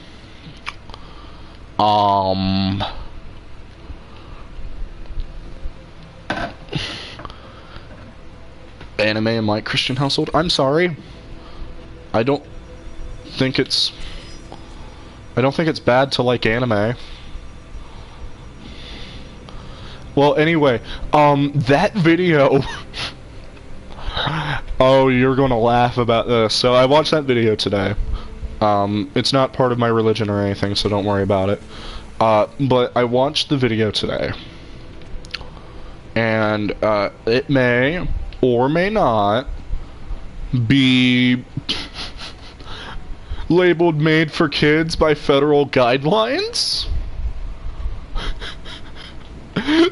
anime in my Christian household. I'm sorry. I don't think it's bad to like anime. Well, anyway, that video... Oh, you're gonna laugh about this. So I watched that video today. It's not part of my religion or anything, so don't worry about it. But I watched the video today. And, it may, or may not, be labeled made for kids by federal guidelines.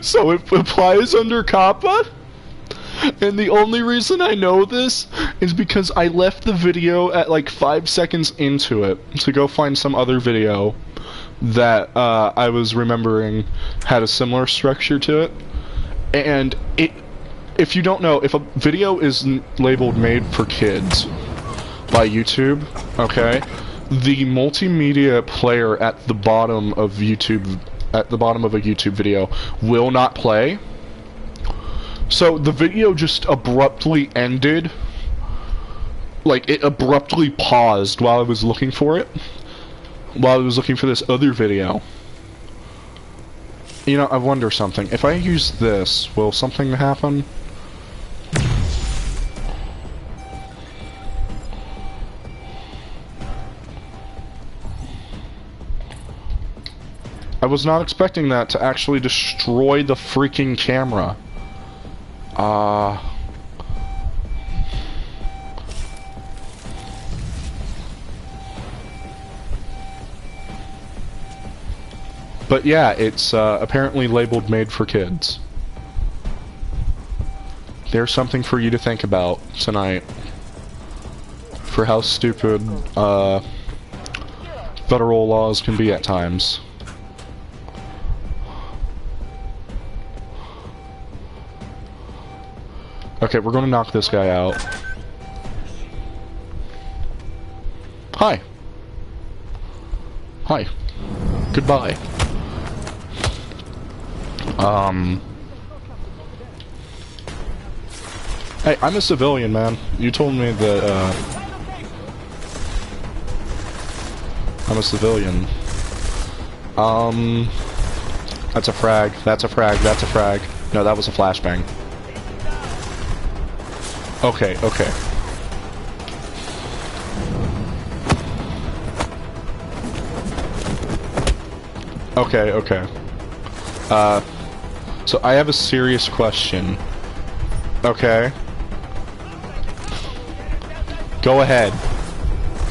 So it applies under COPPA. And the only reason I know this is because I left the video at like 5 seconds into it to go find some other video that I was remembering had a similar structure to it. And if you don't know, if a video is labeled made for kids by YouTube, okay, the multimedia player at the bottom of YouTube, at the bottom of a YouTube video, will not play. So the video just abruptly ended. Like, it abruptly paused while I was looking for it. While I was looking for this other video. You know, I wonder something. If I use this, will something happen? I was not expecting that to actually destroy the freaking camera. But yeah, it's apparently labeled made for kids. There's something for you to think about tonight. For how stupid federal laws can be at times. Okay, we're gonna knock this guy out. Hi. Hi. Goodbye. Hey, I'm a civilian, man. You told me that, I'm a civilian. That's a frag. That's a frag. That's a frag. No, that was a flashbang. Okay, okay. Okay, okay. So I have a serious question. Okay. Go ahead.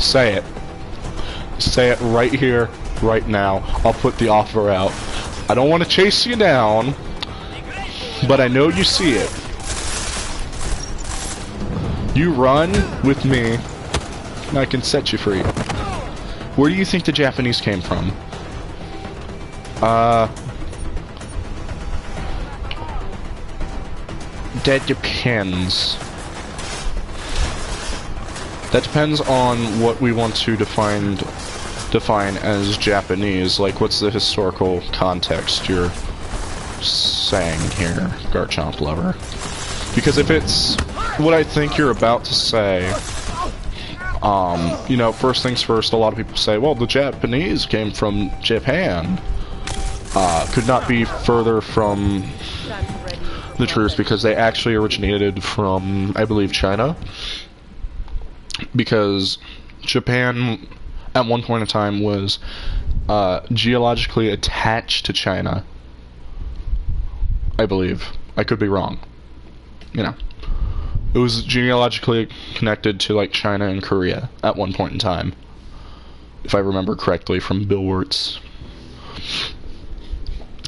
Say it. Say it right here, right now. I'll put the offer out. I don't want to chase you down, but I know you see it. You run with me, and I can set you free. Where do you think the Japanese came from? That depends. That depends on what we want to define as Japanese. Like, what's the historical context you're saying here, Garchomp lover? Because if it's what I think you're about to say, you know, first things first, a lot of people say, well, the Japanese came from Japan. Could not be further from the truth, because they actually originated from, I believe, China. Because Japan, at one point in time, was geologically attached to China. I believe. I could be wrong. You know. It was geologically connected to, like, China and Korea at one point in time. If I remember correctly from Bill Wirtz.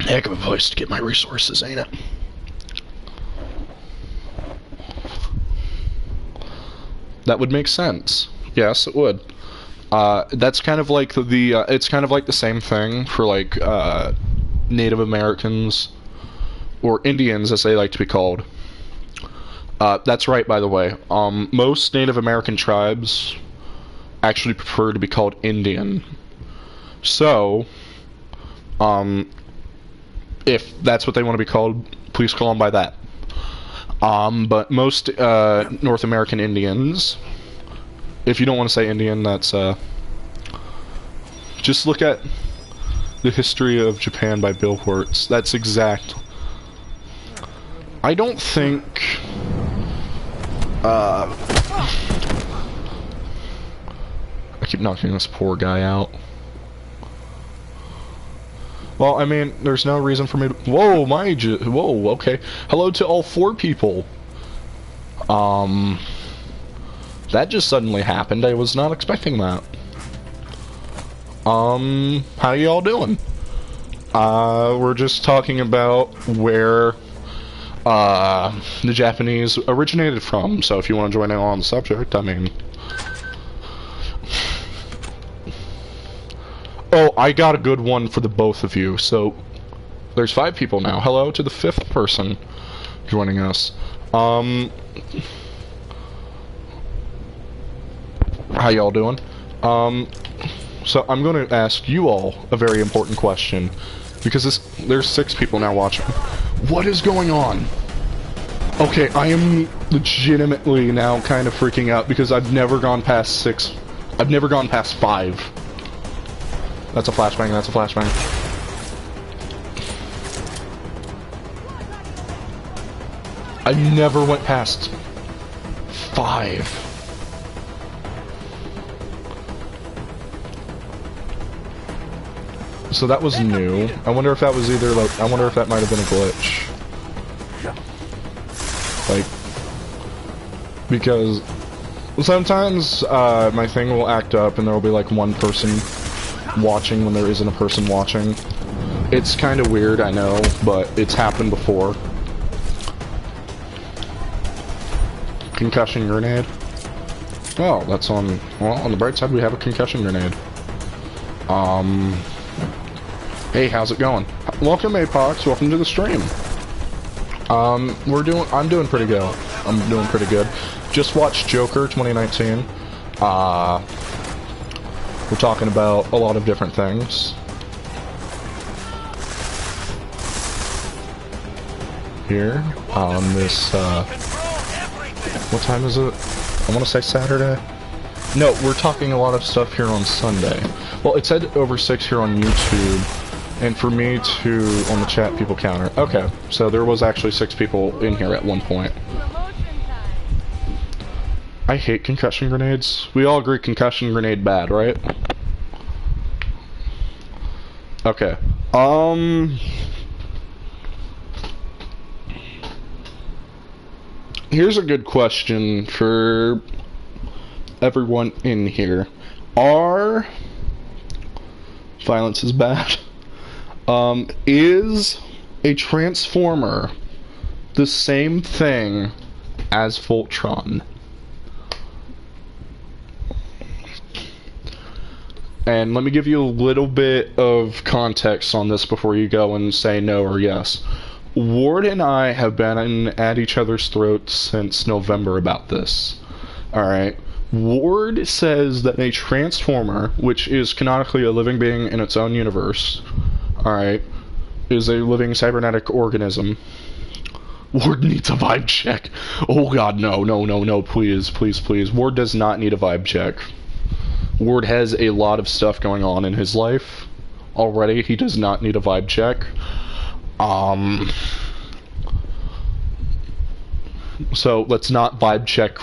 Heck of a place to get my resources, ain't it? That would make sense. Yes, it would. That's kind of like it's kind of like the same thing for, like, Native Americans, or Indians as they like to be called. That's right, by the way. Most Native American tribes actually prefer to be called Indian. So, if that's what they want to be called, please call them by that. But most North American Indians, if you don't want to say Indian, that's just look at the history of Japan by Bill Wirtz. That's exact I don't think... I keep knocking this poor guy out. Well, I mean, there's no reason for me to... Whoa, whoa, okay. Hello to all 4 people. That just suddenly happened. I was not expecting that. How y'all doing? We're just talking about where, the Japanese originated from, so if you want to join in on the subject, I mean... Oh, I got a good one for the both of you, so... There's 5 people now. Hello to the 5th person joining us. How y'all doing? So I'm going to ask you all a very important question, because there's 6 people now watching. What is going on? Okay, I am legitimately now kind of freaking out, because I've never gone past 6. I've never gone past 5. That's a flashbang, that's a flashbang. I never went past 5. So that was new. I wonder if that was either like, I wonder if that might have been a glitch. Like, because sometimes my thing will act up and there will be like one person watching when there isn't a person watching. It's kind of weird, I know, but it's happened before. Concussion grenade. Oh, that's on, well, on the bright side we have a concussion grenade. Hey, how's it going? Welcome, Apox. Welcome to the stream. I'm doing pretty good. I'm doing pretty good. Just watched Joker 2019. We're talking about a lot of different things. Here, on this, what time is it? I want to say Saturday? No, we're talking a lot of stuff here on Sunday. Well, it said over 6 here on YouTube. And for me to, on the chat, people counter. Okay, so there was actually 6 people in here at one point. I hate concussion grenades. We all agree concussion grenade bad, right? Okay. Here's a good question for everyone in here. Are violence is bad? Is a Transformer the same thing as Voltron? And let me give you a little bit of context on this before you go and say no or yes. Ward and I have been at each other's throats since November about this. Alright. Ward says that a Transformer, which is canonically a living being in its own universe, alright, is a living cybernetic organism. Ward needs a vibe check. Oh god, no, no, no, no, please, please, please. Ward does not need a vibe check. Ward has a lot of stuff going on in his life already. He does not need a vibe check. So let's not vibe check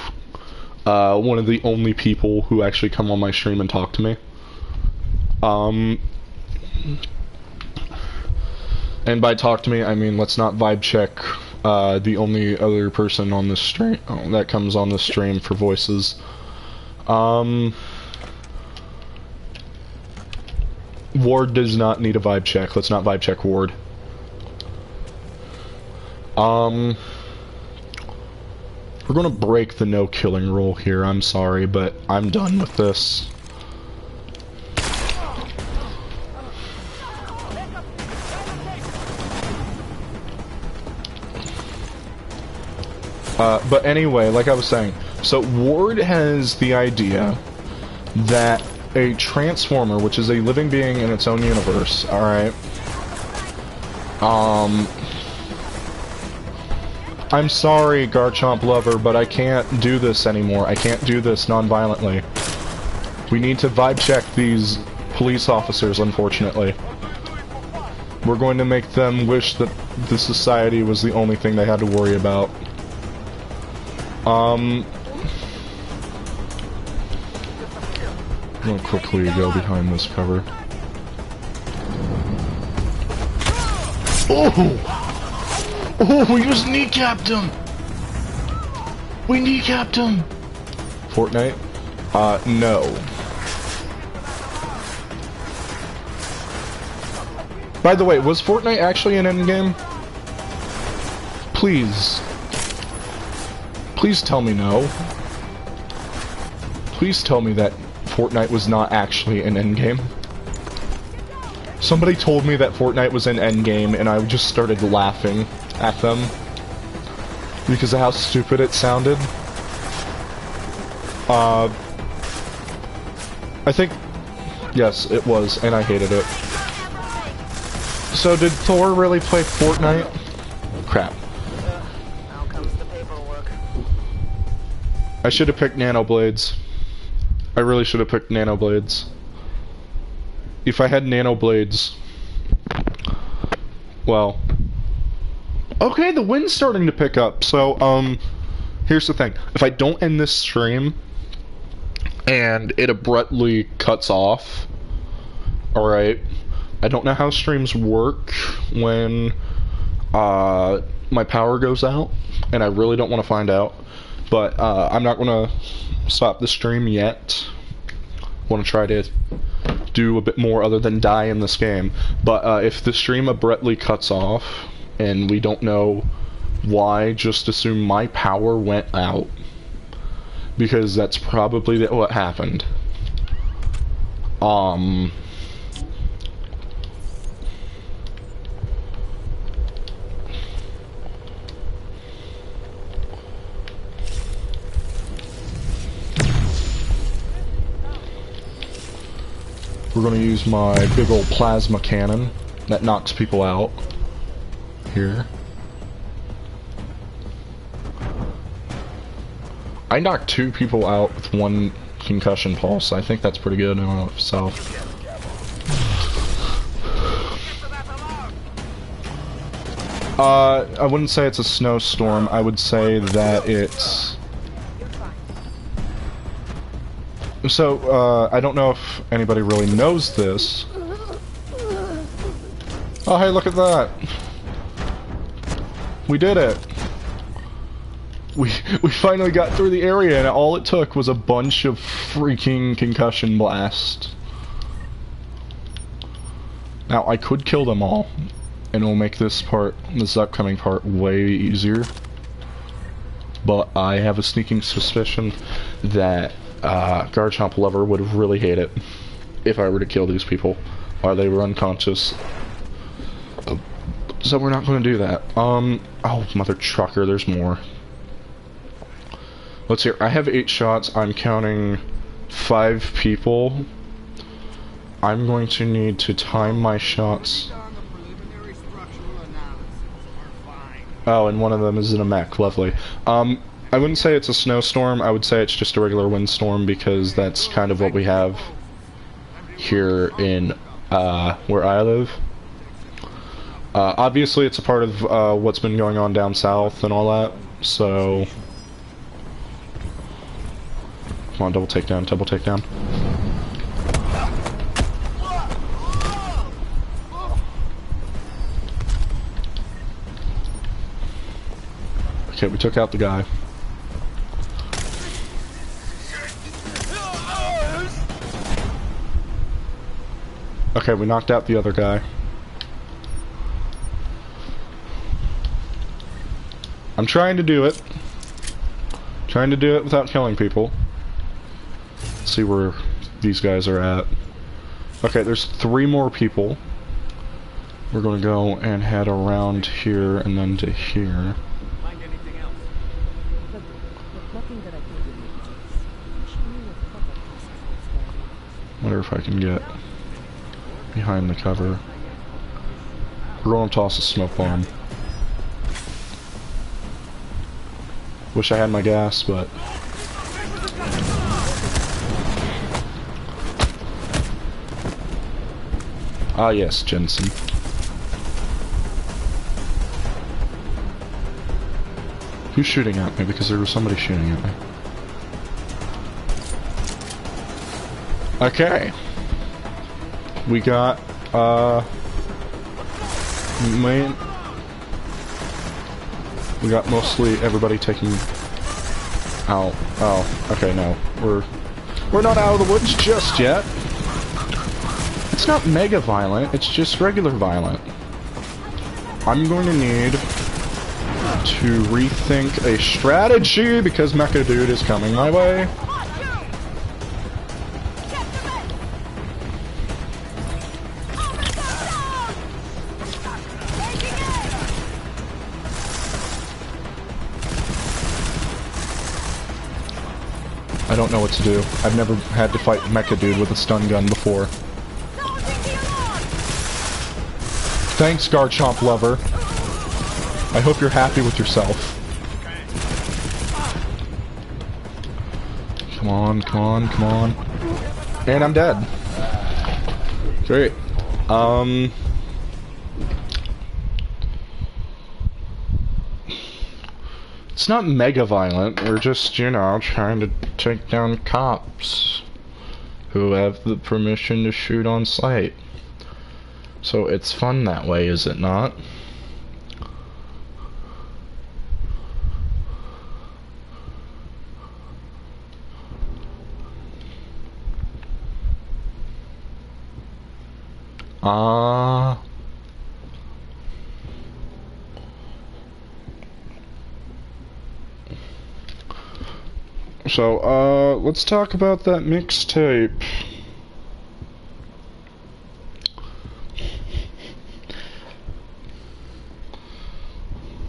one of the only people who actually come on my stream and talk to me. And by talk to me, I mean let's not vibe check the only other person on this stream that comes on this stream for voices. Ward does not need a vibe check. Let's not vibe check Ward. We're gonna break the no killing rule here. I'm sorry, but I'm done with this. But anyway, like I was saying, so Ward has the idea that a Transformer, which is a living being in its own universe, alright, I'm sorry, Garchomp lover, but I can't do this anymore. I can't do this non-violently. We need to vibe check these police officers, unfortunately. We're going to make them wish that the society was the only thing they had to worry about. I'm gonna quickly go behind this cover. Oh! Oh, we just kneecapped him! We kneecapped him! Fortnite? No. By the way, was Fortnite actually an endgame? Please. Please tell me no. Please tell me that Fortnite was not actually an endgame. Somebody told me that Fortnite was an endgame, and I just started laughing at them because of how stupid it sounded. I think, yes, it was, and I hated it. So did Thor really play Fortnite? Crap. Now comes the paperwork. I should have picked nanoblades. I really should have picked nanoblades. If I had nanoblades... Well... Okay, the wind's starting to pick up, so, here's the thing. If I don't end this stream, and it abruptly cuts off, alright, I don't know how streams work when, my power goes out, and I really don't want to find out, but, I'm not gonna stop the stream yet. I want to try to do a bit more other than die in this game, but, if the stream abruptly cuts off, and we don't know why, just assume my power went out. Because that's probably what happened. We're gonna use my big old plasma cannon that knocks people out. Here. I knocked 2 people out with 1 concussion pulse. I think that's pretty good in and of itself. I wouldn't say it's a snowstorm. I would say that it's... So, I don't know if anybody really knows this. Oh, hey, look at that! We did it! We finally got through the area, and all it took was a bunch of freaking concussion blasts. Now, I could kill them all, and it'll make this upcoming part way easier. But I have a sneaking suspicion that Garchomp Lover would really hate it if I were to kill these people while they were unconscious. So we're not going to do that. Oh, mother trucker, there's more. Let's see, I have 8 shots. I'm counting 5 people. I'm going to need to time my shots. Oh, and one of them is in a mech. Lovely. I wouldn't say it's a snowstorm. I would say it's just a regular windstorm because that's kind of what we have here in where I live. Obviously, it's a part of what's been going on down south and all that, so... Come on, double takedown, double takedown. Okay, we took out the guy. Okay, we knocked out the other guy. I'm trying to do it. Trying to do it without killing people. Let's see where these guys are at. Okay, there's 3 more people. We're gonna go and head around here and then to here. Wonder if I can get behind the cover. We're gonna toss a smoke bomb. Wish I had my gas, but... Ah yes, Jensen. Who's shooting at me? Because there was somebody shooting at me. Okay. We got, we got mostly everybody taking out. Oh, okay, no. We're not out of the woods just yet. It's not mega violent, it's just regular violent. I'm going to need to rethink a strategy because Mecha Dude is coming my way. I don't know what to do. I've never had to fight Mecha Dude with a stun gun before. Thanks, Garchomp Lover. I hope you're happy with yourself. Come on, come on, come on. And I'm dead. Great. It's not mega violent, we're just, you know, trying to take down cops who have the permission to shoot on sight. So it's fun that way, is it not? So, let's talk about that mixtape.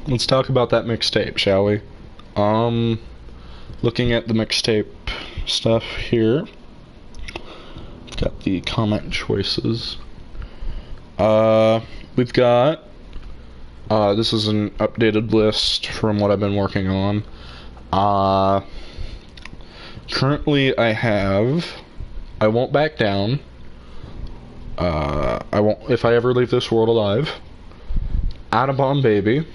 Let's talk about that mixtape, shall we? Looking at the mixtape stuff here. Got the comment choices. We've got, this is an updated list from what I've been working on. Currently I have I Won't Back Down, I Won't If I Ever Leave This World Alive, Atombomb Baby,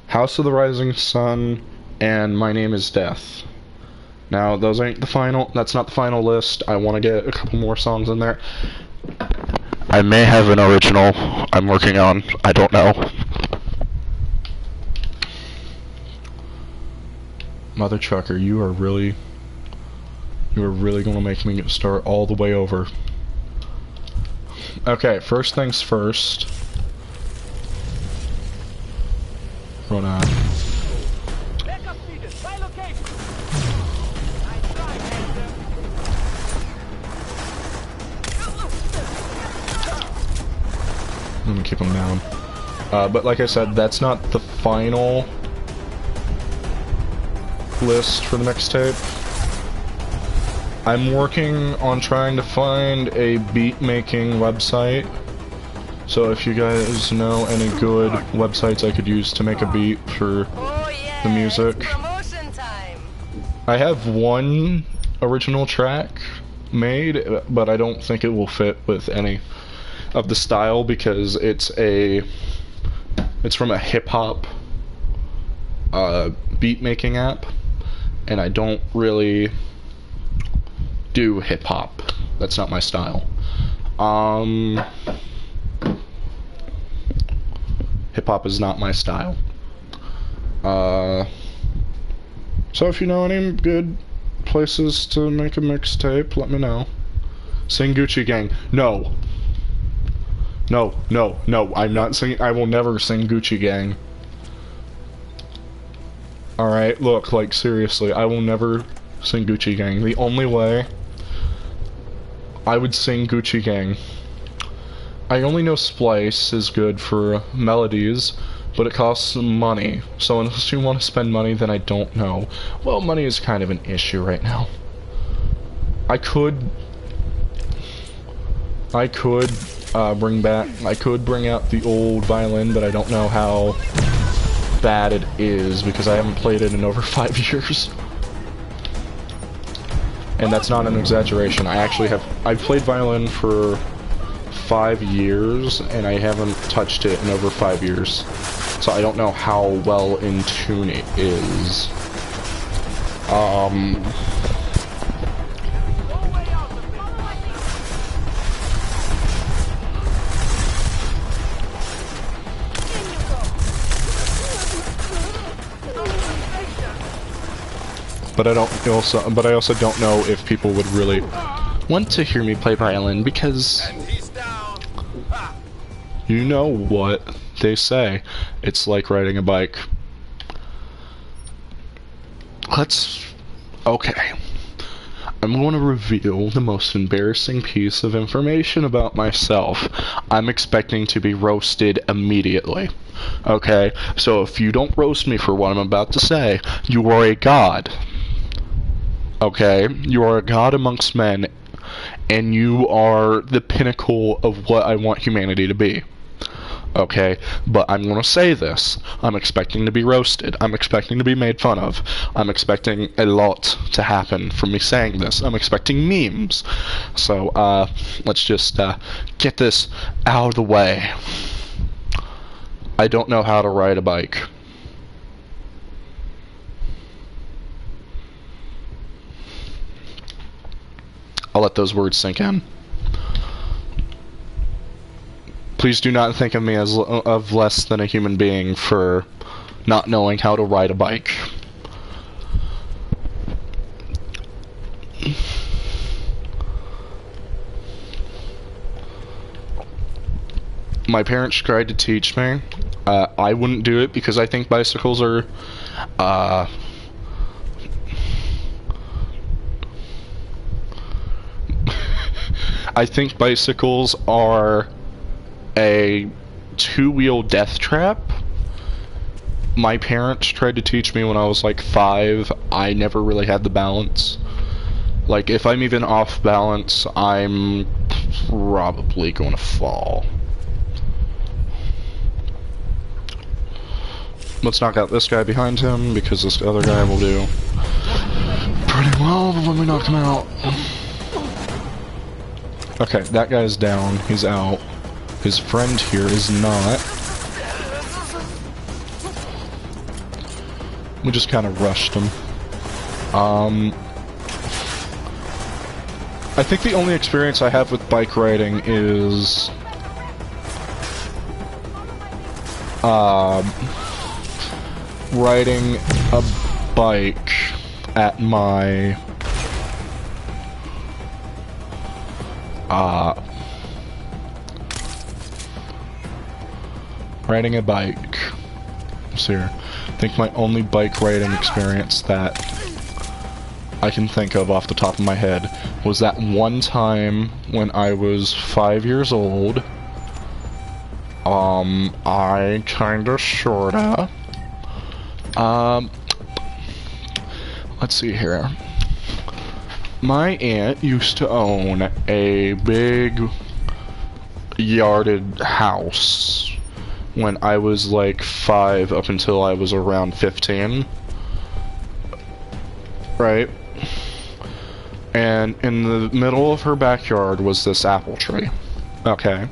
House of the Rising Sun, and My Name is Death. Now, those ain't the final, that's not the final list. I want to get a couple more songs in there. I may have an original I'm working on, I don't know. Mother trucker, you are really gonna make me start all the way over. Okay, first things first. Run Let me keep him down. But like I said, that's not the final list for the mixtape. I'm working on trying to find a beat making website. So if you guys know any good websites I could use to make a beat for the music. Promotion time. I have one original track made, but I don't think it will fit with any of the style because it's from a hip-hop beat making app, and I don't really do hip-hop. That's not my style. Hip-hop is not my style. So if you know any good places to make a mixtape, let me know. Sing Gucci Gang. No. No, no, no, I'm not singing. I will never sing Gucci Gang. Alright, look, like, seriously, I will never sing Gucci Gang. The only way I would sing Gucci Gang, I only know Splice is good for melodies, but it costs money. So unless you want to spend money, then I don't know. Well, money is kind of an issue right now. I could bring out the old violin, but I don't know how bad it is because I haven't played it in over 5 years. And that's not an exaggeration. I've played violin for 5 years, and I haven't touched it in over 5 years. So I don't know how well in tune it is. But I also don't know if people would really want to hear me play violin, because you know what they say. It's like riding a bike. Okay. I'm going to reveal the most embarrassing piece of information about myself. I'm expecting to be roasted immediately. Okay? So if you don't roast me for what I'm about to say, you are a god. Okay? You are a god amongst men, and you are the pinnacle of what I want humanity to be. Okay? But I'm gonna say this. I'm expecting to be roasted. I'm expecting to be made fun of. I'm expecting a lot to happen from me saying this. I'm expecting memes. So, let's just, get this out of the way. I don't know how to ride a bike. I'll let those words sink in. Please do not think of me as of less than a human being for not knowing how to ride a bike. My parents tried to teach me. I wouldn't do it because I think bicycles are, I think bicycles are a two-wheel death trap. My parents tried to teach me when I was like 5. I never really had the balance. Like, if I'm even off balance, I'm probably gonna fall. Let's knock out this guy behind him, because this other guy will do pretty well when we knock him out. Okay, that guy's down. He's out. His friend here is not. We just kind of rushed him. I think the only experience I have with bike riding is riding a bike at my riding a bike. Let's see here. I think my only bike riding experience that I can think of off the top of my head was that one time when I was 5 years old. I kinda sorta. Let's see here. My aunt used to own a big yarded house when I was like 5 up until I was around 15. Right? And in the middle of her backyard was this apple tree. Okay.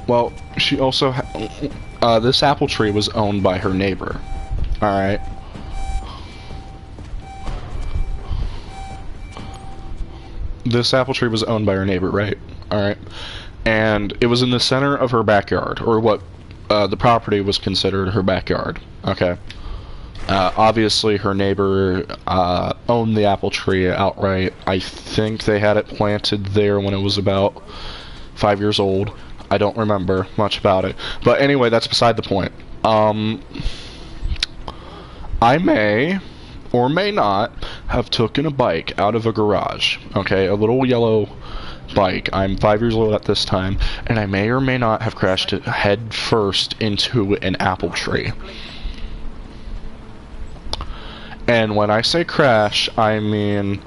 Well, she also this apple tree was owned by her neighbor. Alright. This apple tree was owned by her neighbor, right? Alright. And it was in the center of her backyard, or what the property was considered her backyard. Okay. Obviously, her neighbor owned the apple tree outright. I think they had it planted there when it was about 5 years old. I don't remember much about it. But anyway, that's beside the point. I may or may not have taken a bike out of a garage. Okay, a little yellow bike. I'm 5 years old at this time, and I may or may not have crashed it head first into an apple tree. And when I say crash, I mean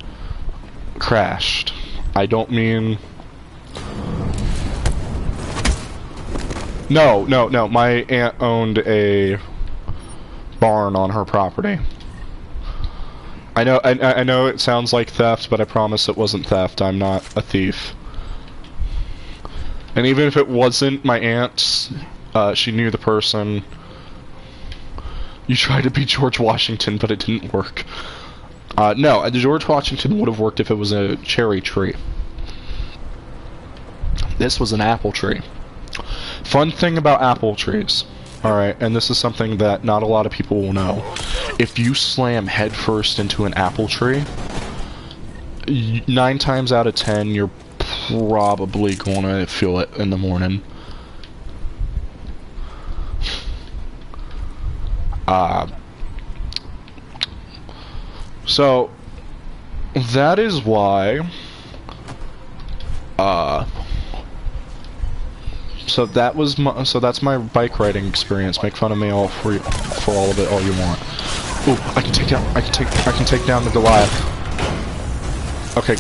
crashed. I don't mean... No. My aunt owned a barn on her property. I know it sounds like theft, but I promise it wasn't theft. I'm not a thief. And even if it wasn't my aunt's, she knew the person. You tried to be George Washington, but it didn't work. No, George Washington would have worked if it was a cherry tree. This was an apple tree. Fun thing about apple trees. Alright, and this is something that not a lot of people will know. If you slam headfirst into an apple tree, 9 times out of 10, you're probably gonna feel it in the morning. So, that is why, so that's my bike riding experience. Make fun of me all for all of it all you want. Ooh, I can take down the Goliath. Okay,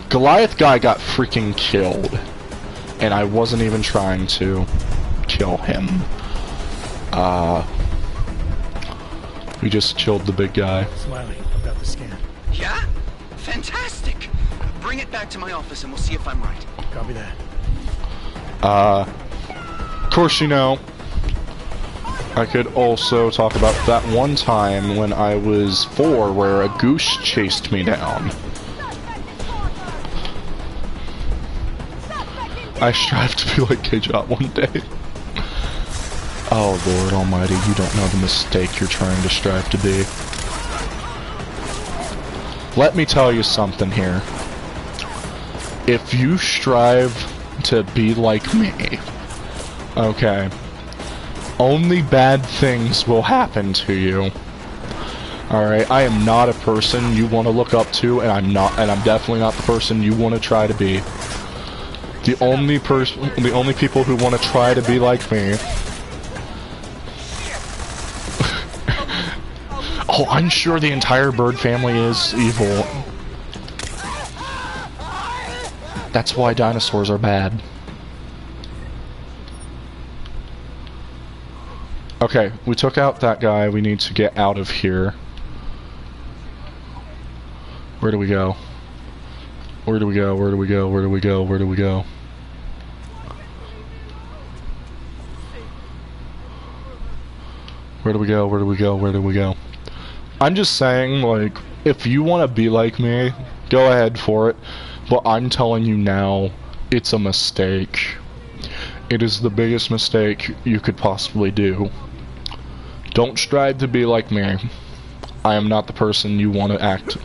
Goliath guy got freaking killed. And I wasn't even trying to kill him. We just killed the big guy. Smiley, I've got the scan. Yeah? Fantastic! Bring it back to my office and we'll see if I'm right. Copy that. Of course, you know, I could also talk about that one time when I was 4 where a goose chased me down. I strive to be like K-Jot one day. Oh Lord Almighty, you don't know the mistake you're trying to strive to be. Let me tell you something here. If you strive to be like me, okay, only bad things will happen to you. Alright, I am not a person you want to look up to, and I'm definitely not the person you want to try to be. The only people who want to try to be like me. Oh, I'm sure the entire bird family is evil. That's why dinosaurs are bad. Okay, we took out that guy. We need to get out of here. Where do we go? Where do we go? Where do we go? Where do we go? Where do we go? Where do we go? Where do we go? Where do we go? I'm just saying, like, if you want to be like me, go ahead for it. But I'm telling you now, it's a mistake. It is the biggest mistake you could possibly do. Don't strive to be like me. I am not the person you want to act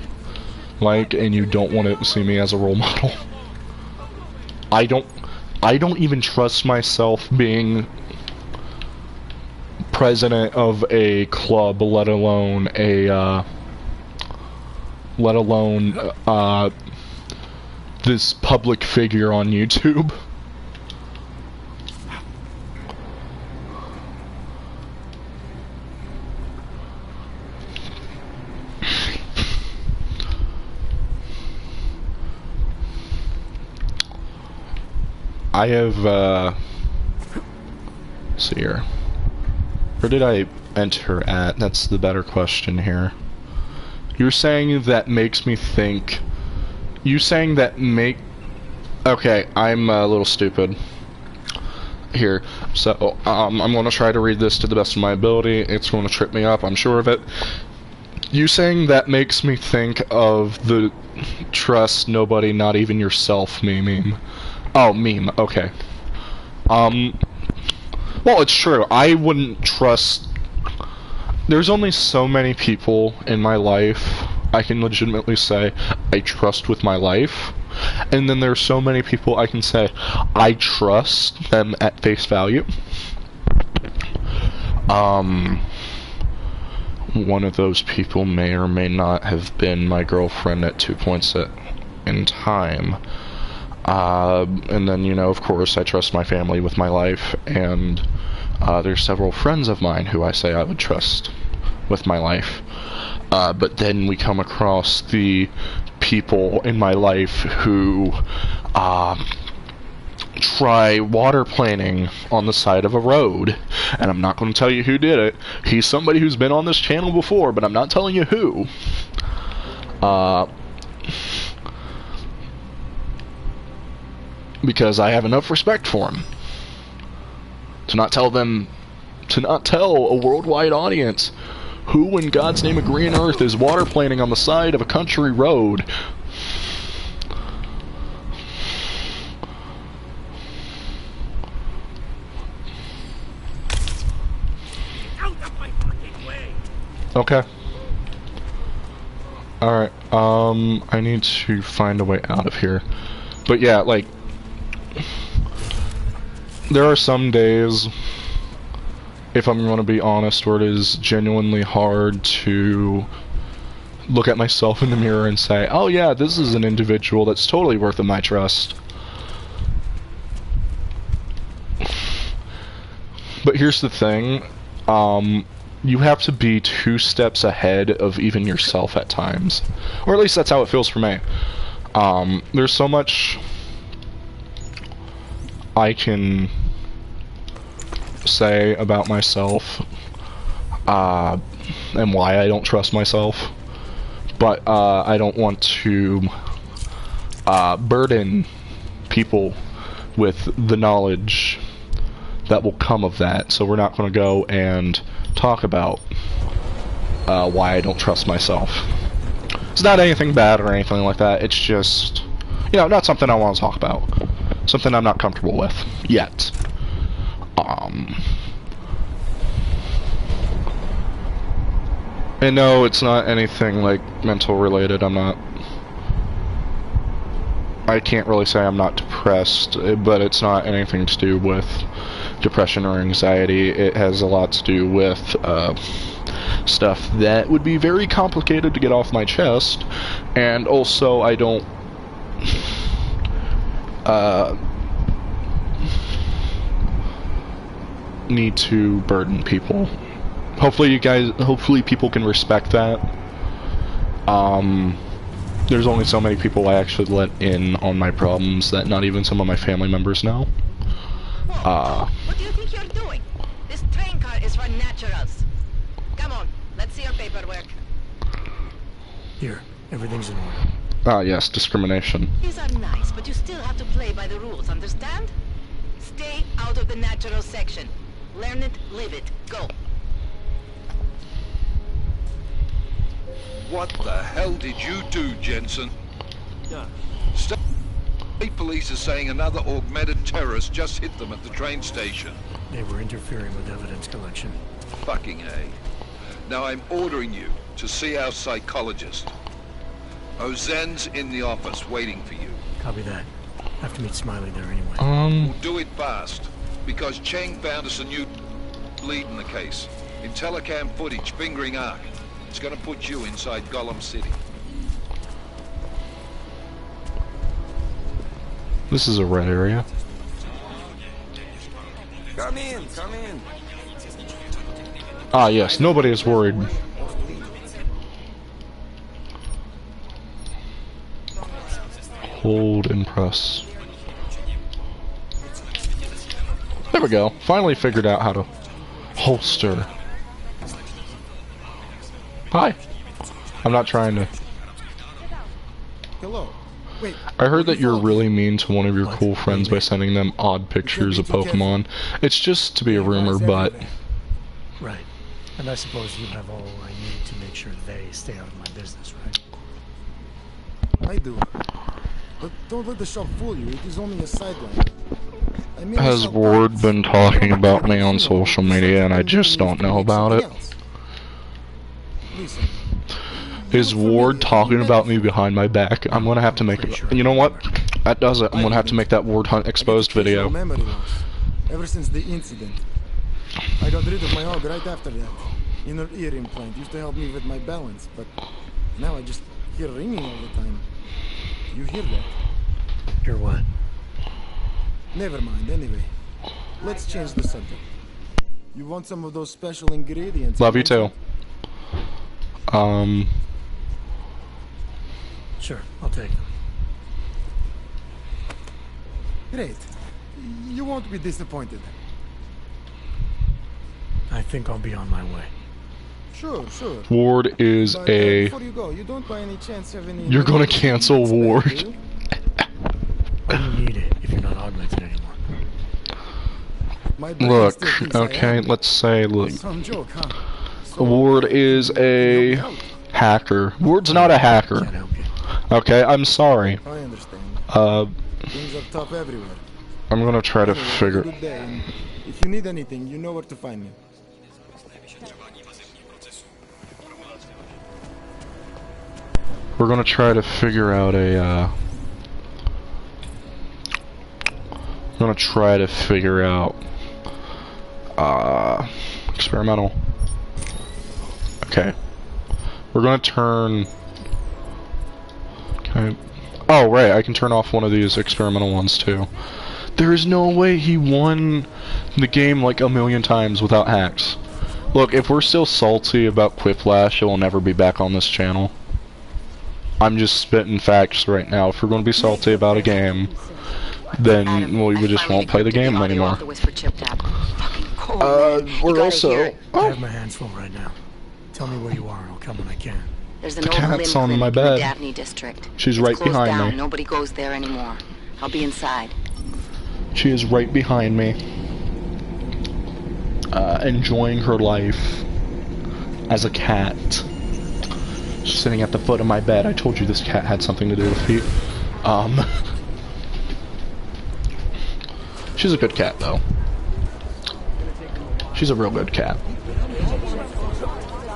like, and you don't want to see me as a role model. I don't even trust myself being president of a club, let alone this public figure on YouTube. I have, let's see here. Where did I enter at? That's the better question here. You're saying that makes me think... Okay, I'm a little stupid. Here. So, I'm going to try to read this to the best of my ability. It's going to trip me up, I'm sure of it. You saying that makes me think of the trust nobody, not even yourself meme. Oh, meme, okay. Well, it's true. I wouldn't trust... There's only so many people in my life I can legitimately say I trust with my life. And then there's so many people I can say I trust them at face value. One of those people may or may not have been my girlfriend at 2 points in time. And then, you know, of course, I trust my family with my life, and there's several friends of mine who I say I would trust with my life. But then we come across the people in my life who try water planing on the side of a road. And I'm not going to tell you who did it. He's somebody who's been on this channel before, but I'm not telling you who. Because I have enough respect for him to not tell a worldwide audience who in God's name of green earth is water planing on the side of a country road. Okay. Alright, I need to find a way out of here. But yeah, like, there are some days, if I'm going to be honest, where it is genuinely hard to look at myself in the mirror and say, oh yeah, this is an individual that's totally worth of my trust. But here's the thing, you have to be 2 steps ahead of even yourself at times. Or at least that's how it feels for me. There's so much I can say about myself, and why I don't trust myself. But, I don't want to, burden people with the knowledge that will come of that. So we're not going to go and talk about why I don't trust myself. It's not anything bad or anything like that. It's just, you know, not something I want to talk about. Something I'm not comfortable with yet. And no, it's not anything like mental related. I can't really say I'm not depressed, but it's not anything to do with depression or anxiety. It has a lot to do with stuff that would be very complicated to get off my chest, and also I don't need to burden people. Hopefully people can respect that. There's only so many people I actually let in on my problems that not even some of my family members know. What do you think you're doing? This train car is for naturals. Come on, let's see your paperwork. Here, everything's in order. Ah, yes, discrimination. These are nice, but you still have to play by the rules, understand? Stay out of the natural section. Learn it, live it, go. What the hell did you do, Jensen? State police are saying another augmented terrorist just hit them at the train station. They were interfering with evidence collection. Fucking A. Now I'm ordering you to see our psychologist. Ozen's in the office waiting for you. Copy that. Have to meet Smiley there anyway. We'll do it fast, because Cheng found us a new lead in the case. In telecam footage fingering Ark. It's gonna put you inside Gollum City. This is a red area. Come in, come in. Ah, yes, nobody is worried. Hold and press. There we go. Finally figured out how to holster. Hi. I'm not trying to. Hello. Wait. I heard that you're really mean to one of your cool friends by sending them odd pictures of Pokemon. It's just to be a rumor, but... Right. And I suppose you have all I need to make sure they stay out of my business, right? I do. But don't let the shop fool you. It is only a sideline. Has Ward been talking about me on social media and I just don't know about it? Is Ward talking about me behind my back? I'm gonna have to make it. You know what? That does it. I'm gonna have to make that Ward Hunt exposed video. Ever since the incident, I got rid of my hog right after that. Inner ear implant used to help me with my balance, but now I just hear ringing all the time. You hear that? Hear what? Never mind. Anyway, let's change the subject. You want some of those special ingredients? Love you too. Sure, I'll take them. Great. you won't be disappointed. I think I'll be on my way. Sure, sure. Ward is But, a... before you go, you don't by any chance have any... You're gonna cancel Ward. I don't need it if you're not augmented anymore. My brain Look, still thinks I okay, am. let's say, look. Some joke, huh? So, Ward is a hacker. Ward's not a hacker. Can't help you. Okay, I'm sorry. I understand. Things are tough everywhere. I'm gonna try to Anyway, have a figure... good day, and if you need anything, you know where to find me. We're gonna try to figure out a, I'm gonna try to figure out, experimental. Okay. We're gonna turn... Okay. Oh, right, I can turn off one of these experimental ones, too. There is no way he won the game like a million times without hacks. Look, if we're still salty about Quiplash, it will never be back on this channel. I'm just spitting facts right now. If we're going to be salty about a game, then we just won't play the game anymore. We're also... I have my hands full right now. Tell me where you are and I'll come when I can. There's an The old cat's limb on clinic my in bed. the Daphne district. She's It's right closed behind down. me. Nobody goes there anymore. I'll be inside. She is right behind me. Enjoying her life as a cat. She's sitting at the foot of my bed. I told you this cat had something to do with feet. She's a good cat, though. She's a real good cat.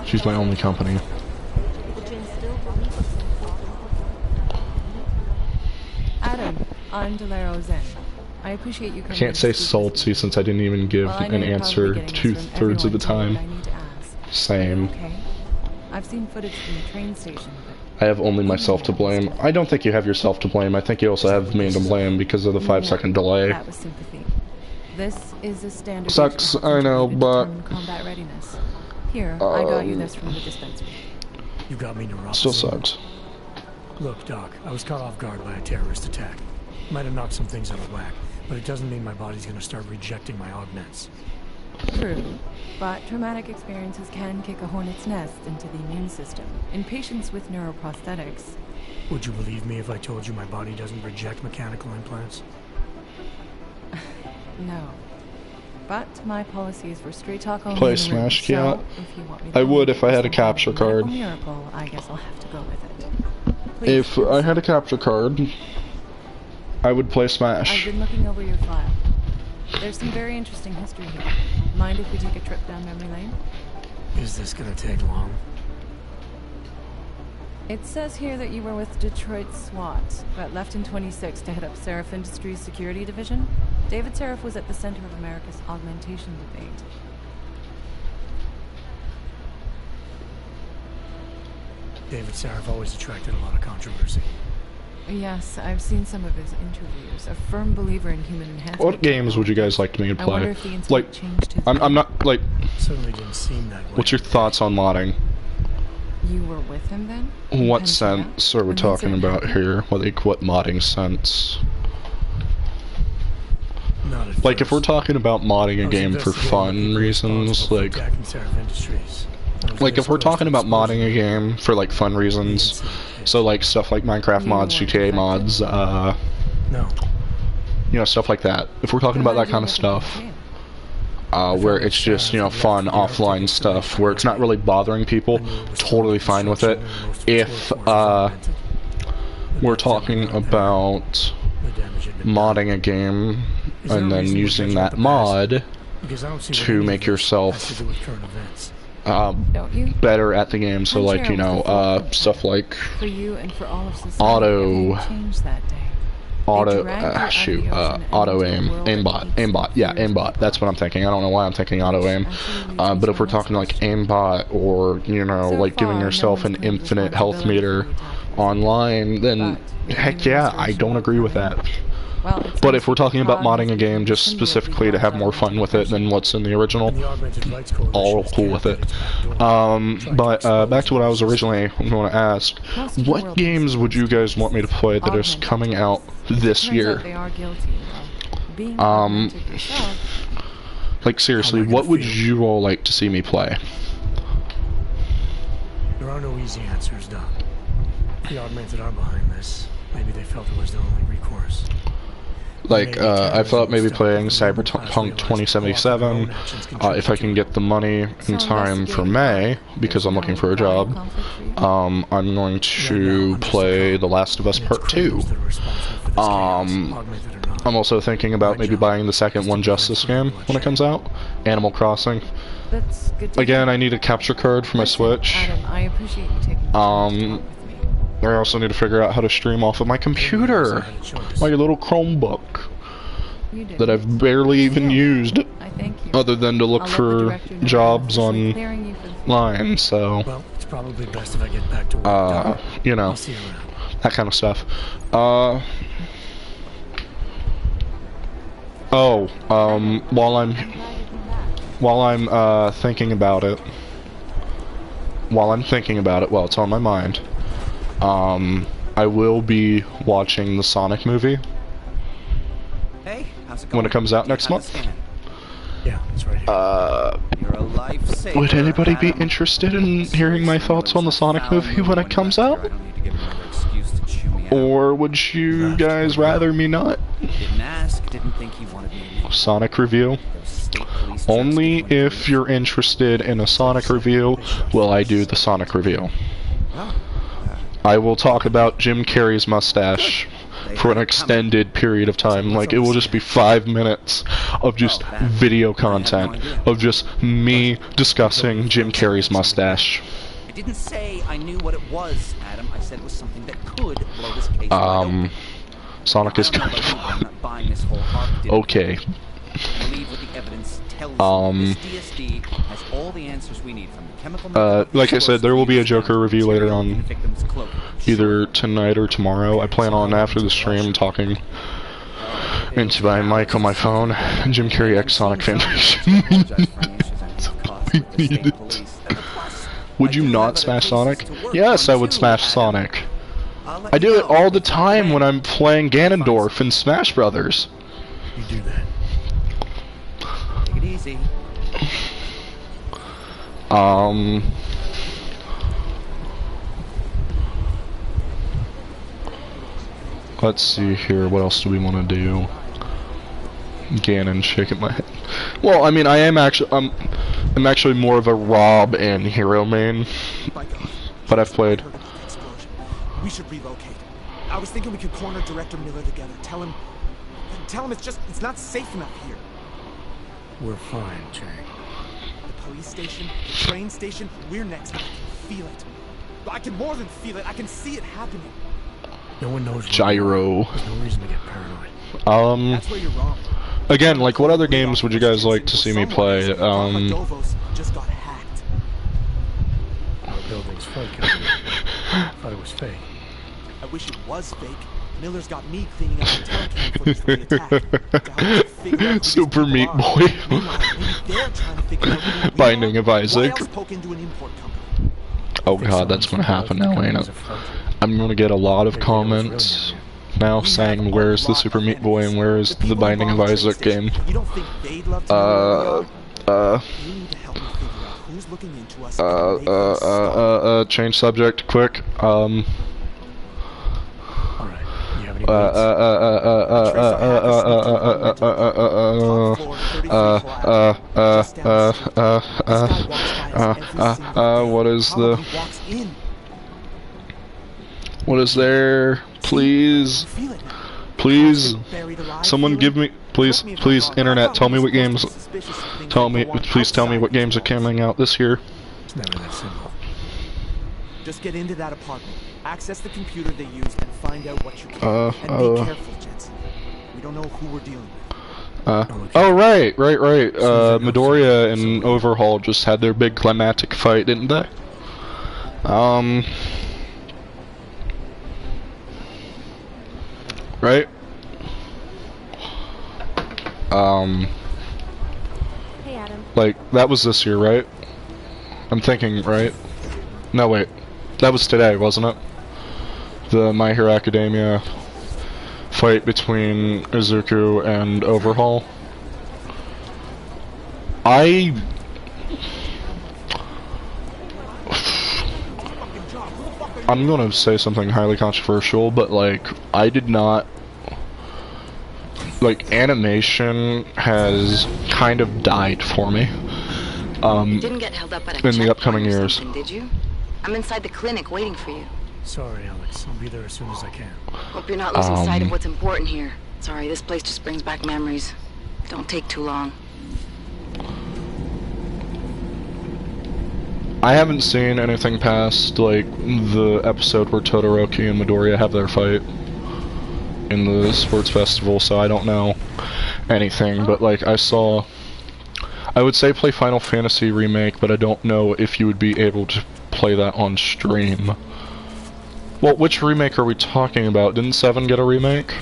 She's my only company. Adam, I'm Delaro Zen. I appreciate you coming. I can't say salty since I didn't even give an answer 2/3 of the time. Same. Okay. I've seen footage from the train station, I have only myself to blame. I don't think you have yourself to blame. I think you also have me to blame because of the 5-second delay. that was sympathy. This is a standard. Sucks, I know, but... combat readiness. Here, I got you this from the dispensary. You got me neuropathy. Still sucks. Look, Doc, I was caught off guard by a terrorist attack. Might have knocked some things out of whack, but it doesn't mean my body's gonna start rejecting my augments. True, but traumatic experiences can kick a hornet's nest into the immune system. In patients with neuroprosthetics... Would you believe me if I told you my body doesn't reject mechanical implants? No. But my policy is for straight talk only. Play in the room, Smash so Cat? if you want me I to would if I had a some capture card. miracle, I guess I'll have to go with it. If I had a capture card, I would play I've Smash. been looking over your file. There's some very interesting history here. Mind if we take a trip down memory lane? Is this gonna take long? It says here that you were with Detroit SWAT, but left in 26 to head up Seraph Industries' security division. David Seraph was at the center of America's augmentation debate. David Seraph always attracted a lot of controversy. Yes, I've seen some of his interviews. A firm believer in human enhancement. What games would you guys like me to I wonder play? if the incident Like, changed his I'm not, like... Certainly didn't seem that way. What's your thoughts on modding? You were with him then? What sense are we talking about here? Like, what modding sense? Like, if we're talking about modding a game for fun reasons, like... Like, if we're talking about modding a game for, like, fun reasons, so, like, stuff like Minecraft mods, GTA mods, No. you know, stuff like that. If we're talking about that kind of stuff, where it's just, you know, fun, offline stuff, where it's not really bothering people, totally fine with it. If, we're talking about modding a game, and then using that mod to make yourself better at the game, so like, you know, stuff like auto aim, aimbot, yeah, aimbot, that's what I'm thinking. I don't know why I'm thinking auto aim, but if we're talking like aimbot, or, you know, like giving yourself an infinite health meter online, then heck yeah, I don't agree with that. But if we're talking about modding a game just specifically to have more fun with it than what's in the original, all cool with it. But back to what I was originally going to ask. What games would you guys want me to play that is coming out this year? being augmented yourself. Like seriously, what would you all like to see me play? There are no easy answers, Doc. The augmented are behind this. Maybe they felt it was their only recourse. Like, I thought maybe playing Cyberpunk 2077, if I can get the money in time for May, because I'm looking for a job, I'm going to play The Last of Us Part 2. I'm also thinking about maybe buying the second One Justice game when it comes out, Animal Crossing. Again, I need a capture card for my Switch. Adam, I appreciate you taking I also need to figure out how to stream off of my computer, my little Chromebook, that I've barely even used, other than to look for jobs online, so, well, it's probably best if I get back to work. you know, that kind of stuff. While I'm thinking about it, well, it's on my mind, I will be watching the Sonic movie when it comes out next month. Yeah, that's right. You're a lifesaver, Would anybody be interested in hearing my thoughts on the Sonic movie when it comes out? Or would you guys rather me not? Didn't ask, didn't think he wanted me. Sonic review? Only if you're interested in a Sonic review will I do the Sonic review. I will talk about Jim Carrey's mustache for an extended period of time. Like, it will just be 5 minutes of just video content of just me discussing Jim Carrey's mustache. I didn't say I knew what it was, Adam. I said it was something that could blow this case wide open. Sonic is kind of fun. Okay. Like I said, there will be a Joker review later on, either tonight or tomorrow. I plan on, after the stream, talking into my mic on my phone. Jim Carrey X Sonic fanfiction. We need it. Would you not smash Sonic? Yes, I would smash Sonic. I do it all the time when I'm playing Ganondorf in Smash Brothers. You do that. Take it easy. Let's see here, what else do we want to do? Ganon shaking my head. Well, I mean, I'm actually more of a Rob and Hero main, but I've played. We should relocate. I was thinking we could corner Director Miller together. Tell him it's not safe enough here. We're fine, Jay. The police station, the train station, we're next. I can feel it. I can more than feel it. I can see it happening. No one knows. Gyro. There's no reason to get paranoid. That's where you're wrong. Again, like, what other games would you guys like to see me play? Just got hacked. Our building's fake. I thought it was fake. I wish it was fake. Miller's got me cleaning up the telecam footage for the attack. Super Meat Boy. Binding of Isaac. Oh god, that's gonna happen now, ain't it? I'm gonna get a lot of comments now saying, where's the Super Meat Boy and where is the Binding of Isaac game? Change subject, quick. What is there? Please, someone give me, please, internet, tell me what games, please tell me what games are coming out this year. It's never that simple. Just get into that apartment, access the computer they used, and find out what you can. And be careful, Jensen. We don't know who we're dealing with. Oh, right. Midoriya and Overhaul just had their big climactic fight, didn't they? Right? Hey, Adam. Like, that was this year, right? I'm thinking, right? No, wait. That was today, wasn't it? The My Hero Academia fight between Izuku and Overhaul. I'm gonna say something highly controversial, but like, I did not... Like, animation has kind of died for me. You didn't get held up at a in the upcoming checkpoint or years. something, did you? I'm inside the clinic waiting for you. Sorry, Alex. I'll be there as soon as I can. Hope you're not losing sight of what's important here. Sorry, this place just brings back memories. Don't take too long. I haven't seen anything past, like, the episode where Todoroki and Midoriya have their fight in the sports festival, so I don't know anything, but, like, I would say play Final Fantasy Remake, but I don't know if you would be able to play that on stream. Well, which remake are we talking about? Didn't 7 get a remake?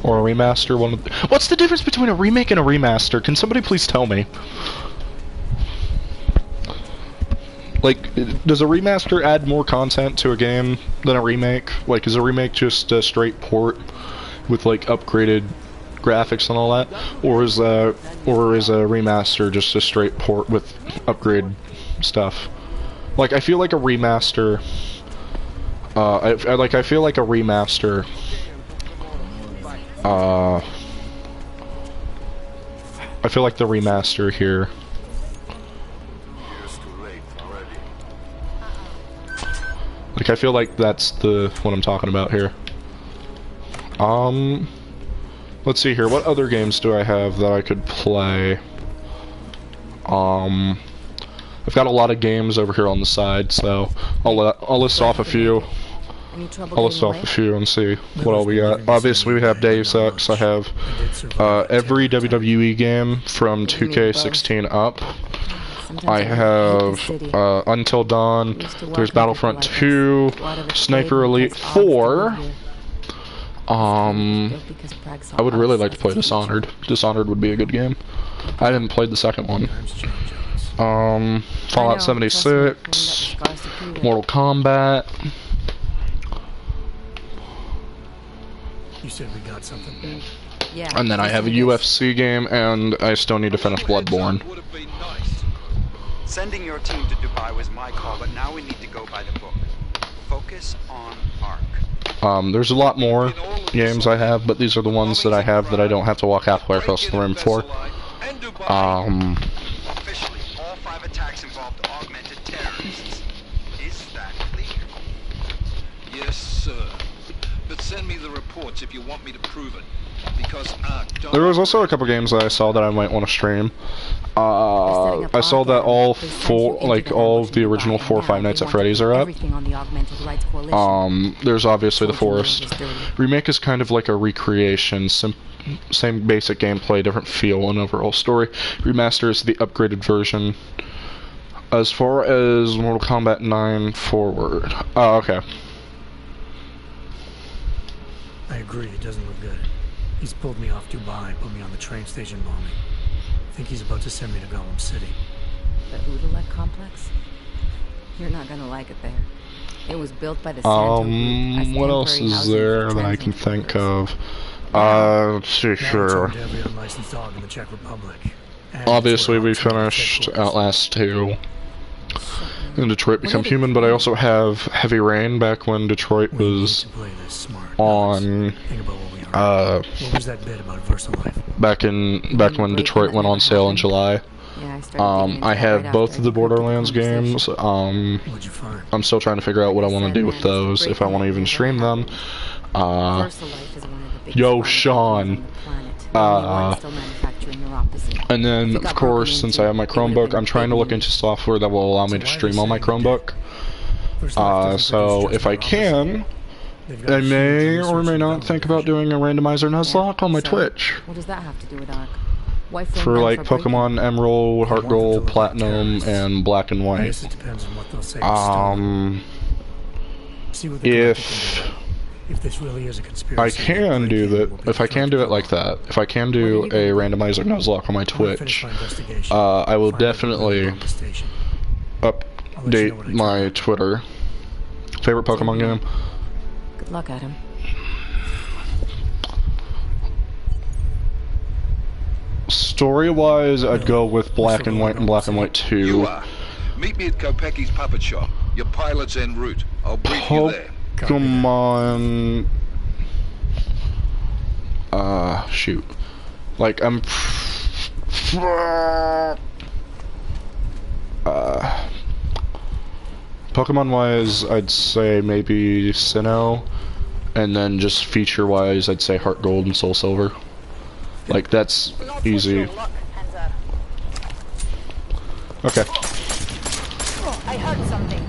Or a remaster? What's the difference between a remake and a remaster? Can somebody please tell me? Like, does a remaster add more content to a game than a remake? Like, is a remake just a straight port with, like, upgraded graphics and all that? Or is a remaster just a straight port with upgrade stuff? Like, I feel like a remaster... I feel like a remaster... I feel like the remaster here... Like, I feel like that's what I'm talking about here. Let's see here. What other games do I have that I could play? I've got a lot of games over here on the side, so I'll list off a few. I'll list off a few and see what all we got. Obviously, we have Deus Ex. I have every WWE game from 2K16 up. I have Until Dawn, there's Battlefront 2, Sniper Elite 4. I would really like to play Dishonored. Dishonored would be a good game. I haven't played the second one. Fallout 76, Mortal Kombat. You said we got something? Yeah. And then I have a UFC game, and I still need to finish Bloodborne. Sending your team to Dubai was my call, but now we need to go by the book. Focus on Ark. There's a lot more games I have, but these are the ones that I have that I don't have to walk halfway across the room for. Officially, all 5 attacks involved augmented terrorists. Is that clear? Yes, sir. But send me the reports if you want me to prove it. Because there was also a couple games that I saw that I might want to stream. I saw that all of the original 4 Five Nights at Freddy's are up. There's obviously The Forest. Remake is kind of like a recreation, same basic gameplay, different feel and overall story. Remaster is the upgraded version. As far as Mortal Kombat 9 forward. Oh, okay. I agree, it doesn't look good. He's pulled me off Dubai and put me on the train station bombing. I think he's about to send me to Gotham City. The Udalek complex? You're not gonna like it there. It was built by the Santo group. What else is there that I can think of? Let's see here. Every unlicensed dog in the Czech Republic. Obviously, we finished Outlast 2. And Detroit Become Human, but I also have Heavy Rain back when Detroit was on what was that bit about VersaLife? back when Detroit went on sale in July. I have both of the Borderlands games. I'm still trying to figure out what I want to do with those, if I want to even stream them. Yo, Sean. And then, of course, since I have my Chromebook, I'm trying to look into software that will allow me to stream on my Chromebook. So, if I can, I may or may not think about doing a randomizer Nuzlocke on my Twitch. What does that have to do with Ark? For, like, Pokemon Emerald, Heart Gold, Platinum, and Black and White. If this really is a conspiracy, I can do that. If I can do it like that, if I can do a randomizer Nuzlocke on my Twitch, I will definitely update my Twitter. Favorite Pokemon game? Good luck, Adam. Story-wise, I'd go with Black and White and Black and White 2. You are. Meet me at Kopecki's puppet shop. Your pilot's en route. I'll brief you there. Pokemon... shoot. Like, I'm... Pokemon-wise, I'd say maybe Sinnoh. And then just feature-wise, I'd say Heart Gold and Soul Silver. Like, that's easy. Okay. Oh, I heard something.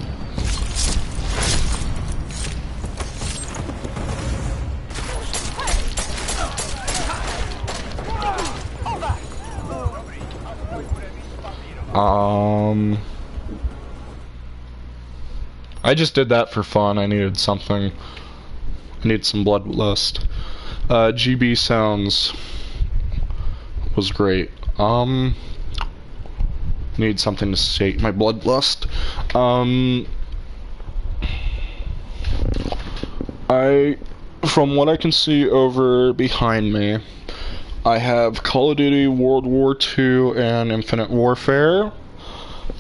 I just did that for fun. I needed something. I need some bloodlust. GB Sounds was great. Need something to sate my bloodlust. From what I can see over behind me, I have Call of Duty World War II and Infinite Warfare.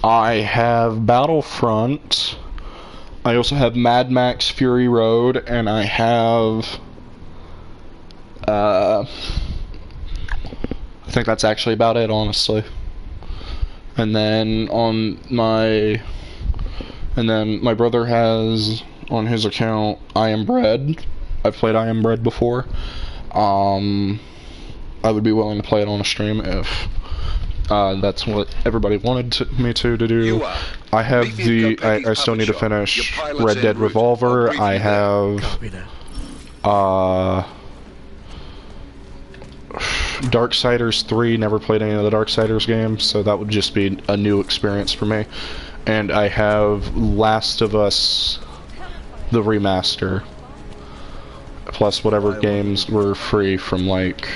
I have Battlefront. I also have Mad Max Fury Road, and I have I think that's actually about it, honestly. And then my brother has on his account I Am Bread. I've played I Am Bread before. I would be willing to play it on a stream if that's what everybody wanted me to do. I have I still need to finish Red Dead Revolver. I have Darksiders 3, never played any of the Darksiders games, so that would just be a new experience for me. And I have Last of Us, the remaster, plus whatever games were free from like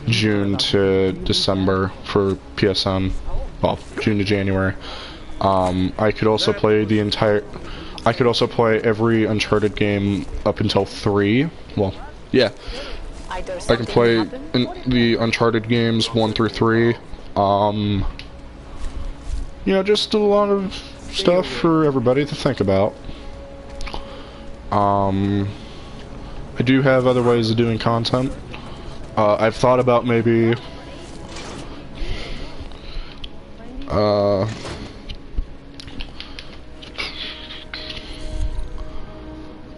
June to December for PSN, well, June to January. I could also play every Uncharted game up until 3. Well, yeah. I can play the Uncharted games 1 through 3. You know, just a lot of stuff for everybody to think about. I do have other ways of doing content. I've thought about maybe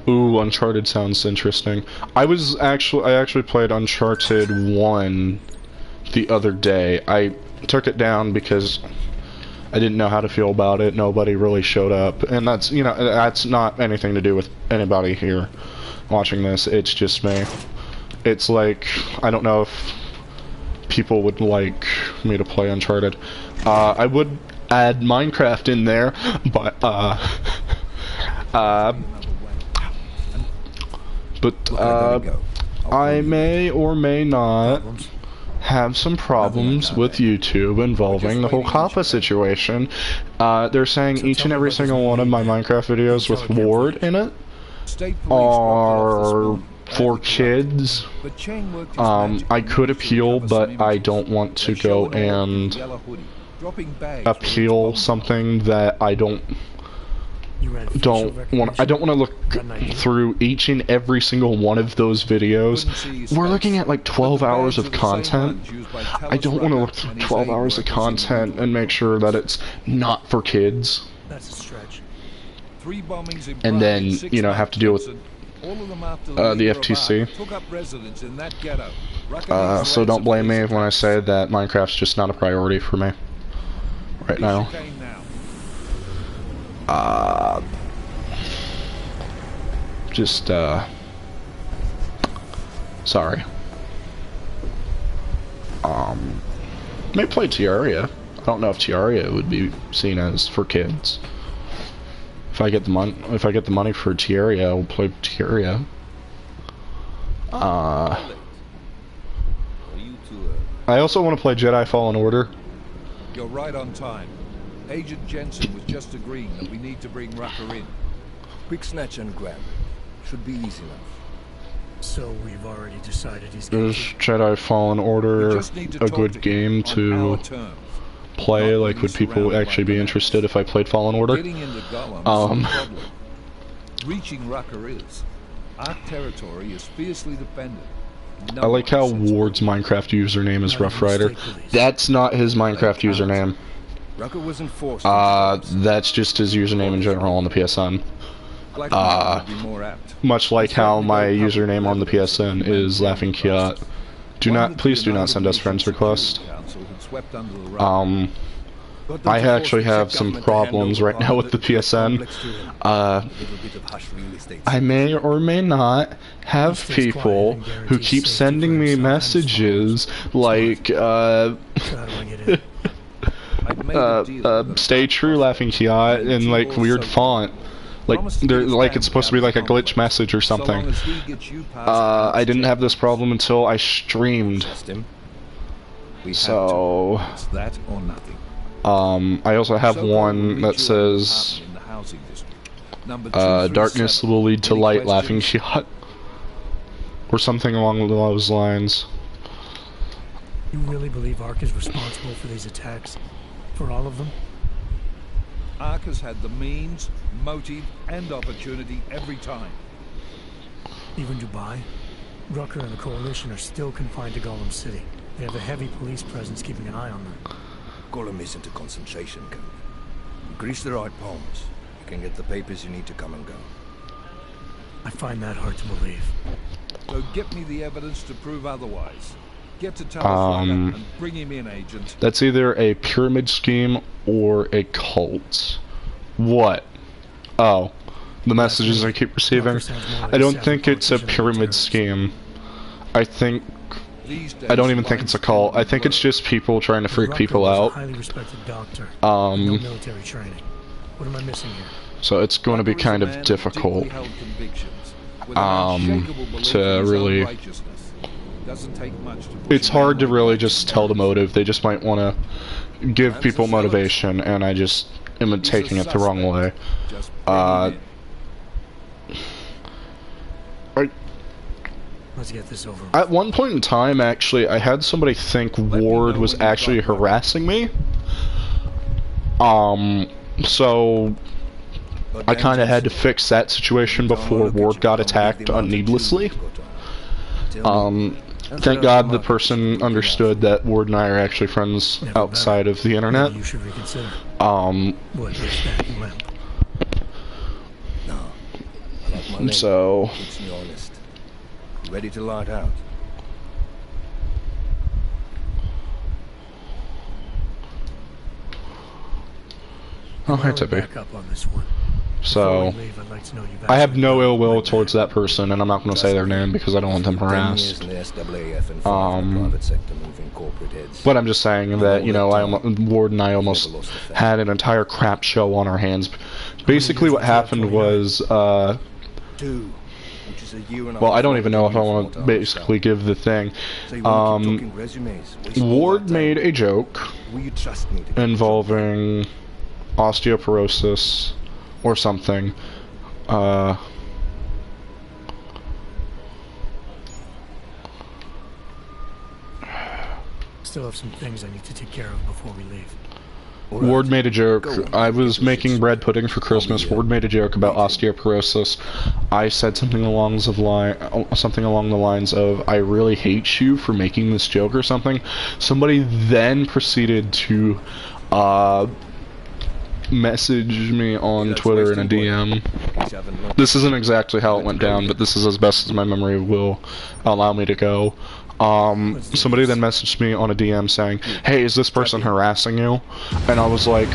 ooh, Uncharted sounds interesting. I actually played Uncharted 1 the other day. I took it down because I didn't know how to feel about it. Nobody really showed up, and that's, you know, that's not anything to do with anybody here watching this. It's just me. It's like, I don't know if people would like me to play Uncharted. I would add Minecraft in there, but I may or may not have some problems with YouTube involving the whole COPPA situation. They're saying each and every single one of my Minecraft videos with Ward in it are for kids. I could appeal, but I don't want to go and appeal something that I don't want to look through each and every single one of those videos. We're looking at like 12 hours of content. I don't want to look through 12 hours of content and make sure that it's not for kids. That's a stretch. And then, you know, have to deal with the FTC. So don't blame me when I say that Minecraft's just not a priority for me right now. Sorry. May play Terraria. I don't know if Terraria would be seen as for kids. If I get the money for Terraria, I'll play Terraria. I also want to play Jedi Fallen Order. You're right on time. Agent Jensen was just agreeing that we need to bring Rucker in. Quick snatch and grab. Should be easy enough. So we've already decided he's Is Jedi Fallen Order a good game to play? Like, would people actually be interested if I played Fallen Order? Reaching Rucker is. Our territory is fiercely defended. I like how Ward's Minecraft username is Rough Rider. That's not his Minecraft username. Rucker was enforced. That's just his username in general on the PSN. Much like how my username on the PSN is Laughing Kiat. Please do not send us friends requests. I actually have some problems right now with the PSN. I may or may not have people who keep sending me messages like, stay true, Laughing Kiat, in like weird font. Like, it's supposed to be like a glitch message or something. I didn't have this problem until I streamed. So, that or nothing. I also have one that says, darkness will lead to light, Laughing Kiat. Or something along those lines. You really believe Ark is responsible for these attacks? For all of them? Ark has had the means, motive, and opportunity every time. Even Dubai? Rucker and the Coalition are still confined to Golem City. They have a heavy police presence keeping an eye on them. Golem isn't a concentration camp. Grease the right palms. You can get the papers you need to come and go. I find that hard to believe. So get me the evidence to prove otherwise. Get to Telephone and bring him in, Agent. That's either a pyramid scheme or a cult. What? Oh, the messages I keep receiving? I don't think it's a pyramid scheme. I don't even think it's a cult. I think it's just people trying to freak people out. Highly respected doctor. No military training. What am I missing here? So it's going to be kind of difficult to really. It's hard to really just tell the motive. They just might want to give people motivation, and I just am taking it the wrong way. Let's get this over with. At one point in time, actually, I had somebody think Ward was actually harassing me. So I kind of had to fix that situation before Ward got attacked needlessly. Thank God the person understood that Ward and I are actually friends outside of the internet. You should reconsider. What is that limp? No. I like my name. So. Keeps me honest. Ready to light out. Oh, hi, Tippy. Back up on this one. So, I have no ill will towards that person, and I'm not going to say their name because I don't want them harassed. But I'm just saying that, you know, Ward and I almost had an entire crap show on our hands. Basically what happened was, well, I don't even know if I want to basically give the thing. Ward made a joke involving osteoporosis or something. Still have some things I need to take care of before we leave. Ward made a joke. I was making bread pudding for Christmas. Ward made a joke about osteoporosis. I said something along the lines of, "I really hate you for making this joke" or something. Somebody then proceeded to message me on Twitter in a DM. This isn't exactly how it went down, but this is as best as my memory will allow me to go. Somebody then messaged me on a DM saying, "Hey, is this person harassing you?" And I was like,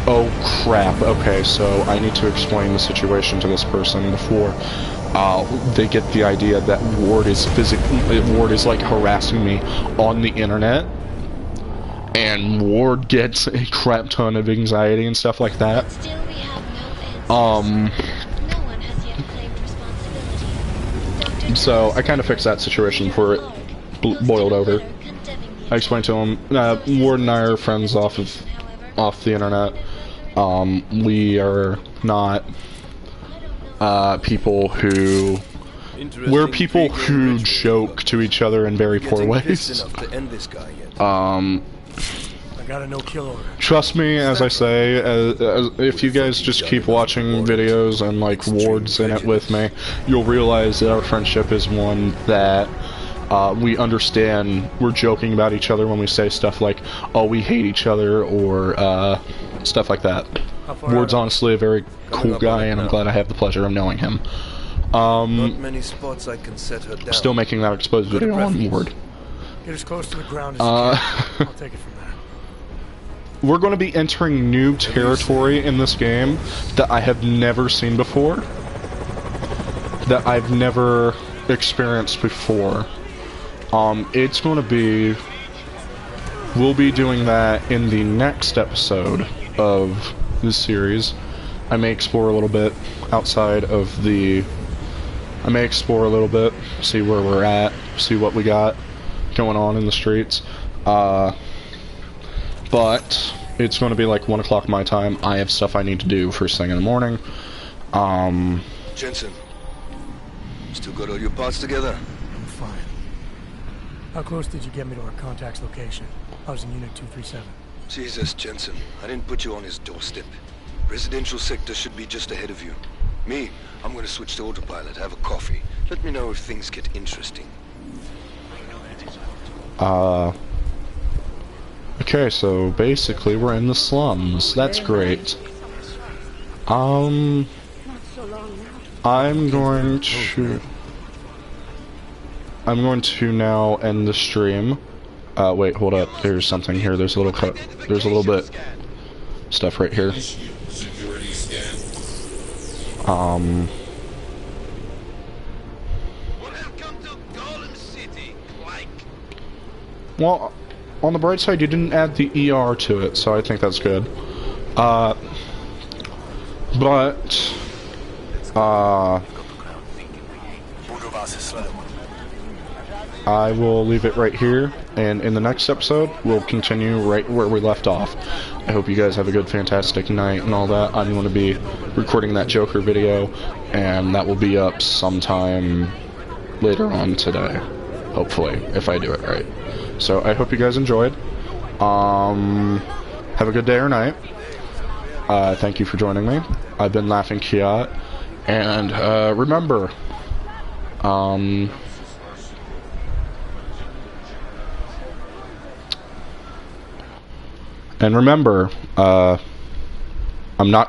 oh crap, okay, so I need to explain the situation to this person before they get the idea that Ward is like harassing me on the internet. And Ward gets a crap ton of anxiety and stuff like that. So I kind of fixed that situation before it boiled over. I explained to him, Ward and I are friends off the internet. We are not people who we're people who joke to each other in very poor ways. I got a no-kill order. Trust me, as I say, if you guys just keep watching videos and like Ward's in it with me, you'll realize that our friendship is one that we understand. We're joking about each other when we say stuff like, oh, we hate each other, or stuff like that. Ward's honestly a very cool guy, and I'm glad I have the pleasure of knowing him. Not many spots I can set her down. Still making that exposed video on Ward. Get as close to the ground as you can. I'll take it from there. We're going to be entering new territory in this game that I have never seen before. That I've never experienced before. It's going to be... We'll be doing that in the next episode of this series. I may explore a little bit outside of the... I may explore a little bit, see where we're at, see what we got going on in the streets. But it's going to be like 1 o'clock my time. I have stuff I need to do first thing in the morning. Jensen, still got all your parts together? I'm fine. How close did you get me to our contact's location? I was in Unit 237. Jesus, Jensen, I didn't put you on his doorstep. Residential sector should be just ahead of you. Me, I'm going to switch to autopilot, have a coffee. Let me know if things get interesting. Okay, so basically we're in the slums. That's great. I'm going to now end the stream. Wait, hold up. There's something here. There's a little bit stuff right here. Well, on the bright side, you didn't add the ER to it, so I think that's good. I will leave it right here, and in the next episode, we'll continue right where we left off. I hope you guys have a good, fantastic night and all that. I'm going to be recording that Joker video, and that will be up sometime later on today, hopefully, if I do it right. So I hope you guys enjoyed. Have a good day or night. Thank you for joining me. I've been Laughing Kiat, and remember, I'm not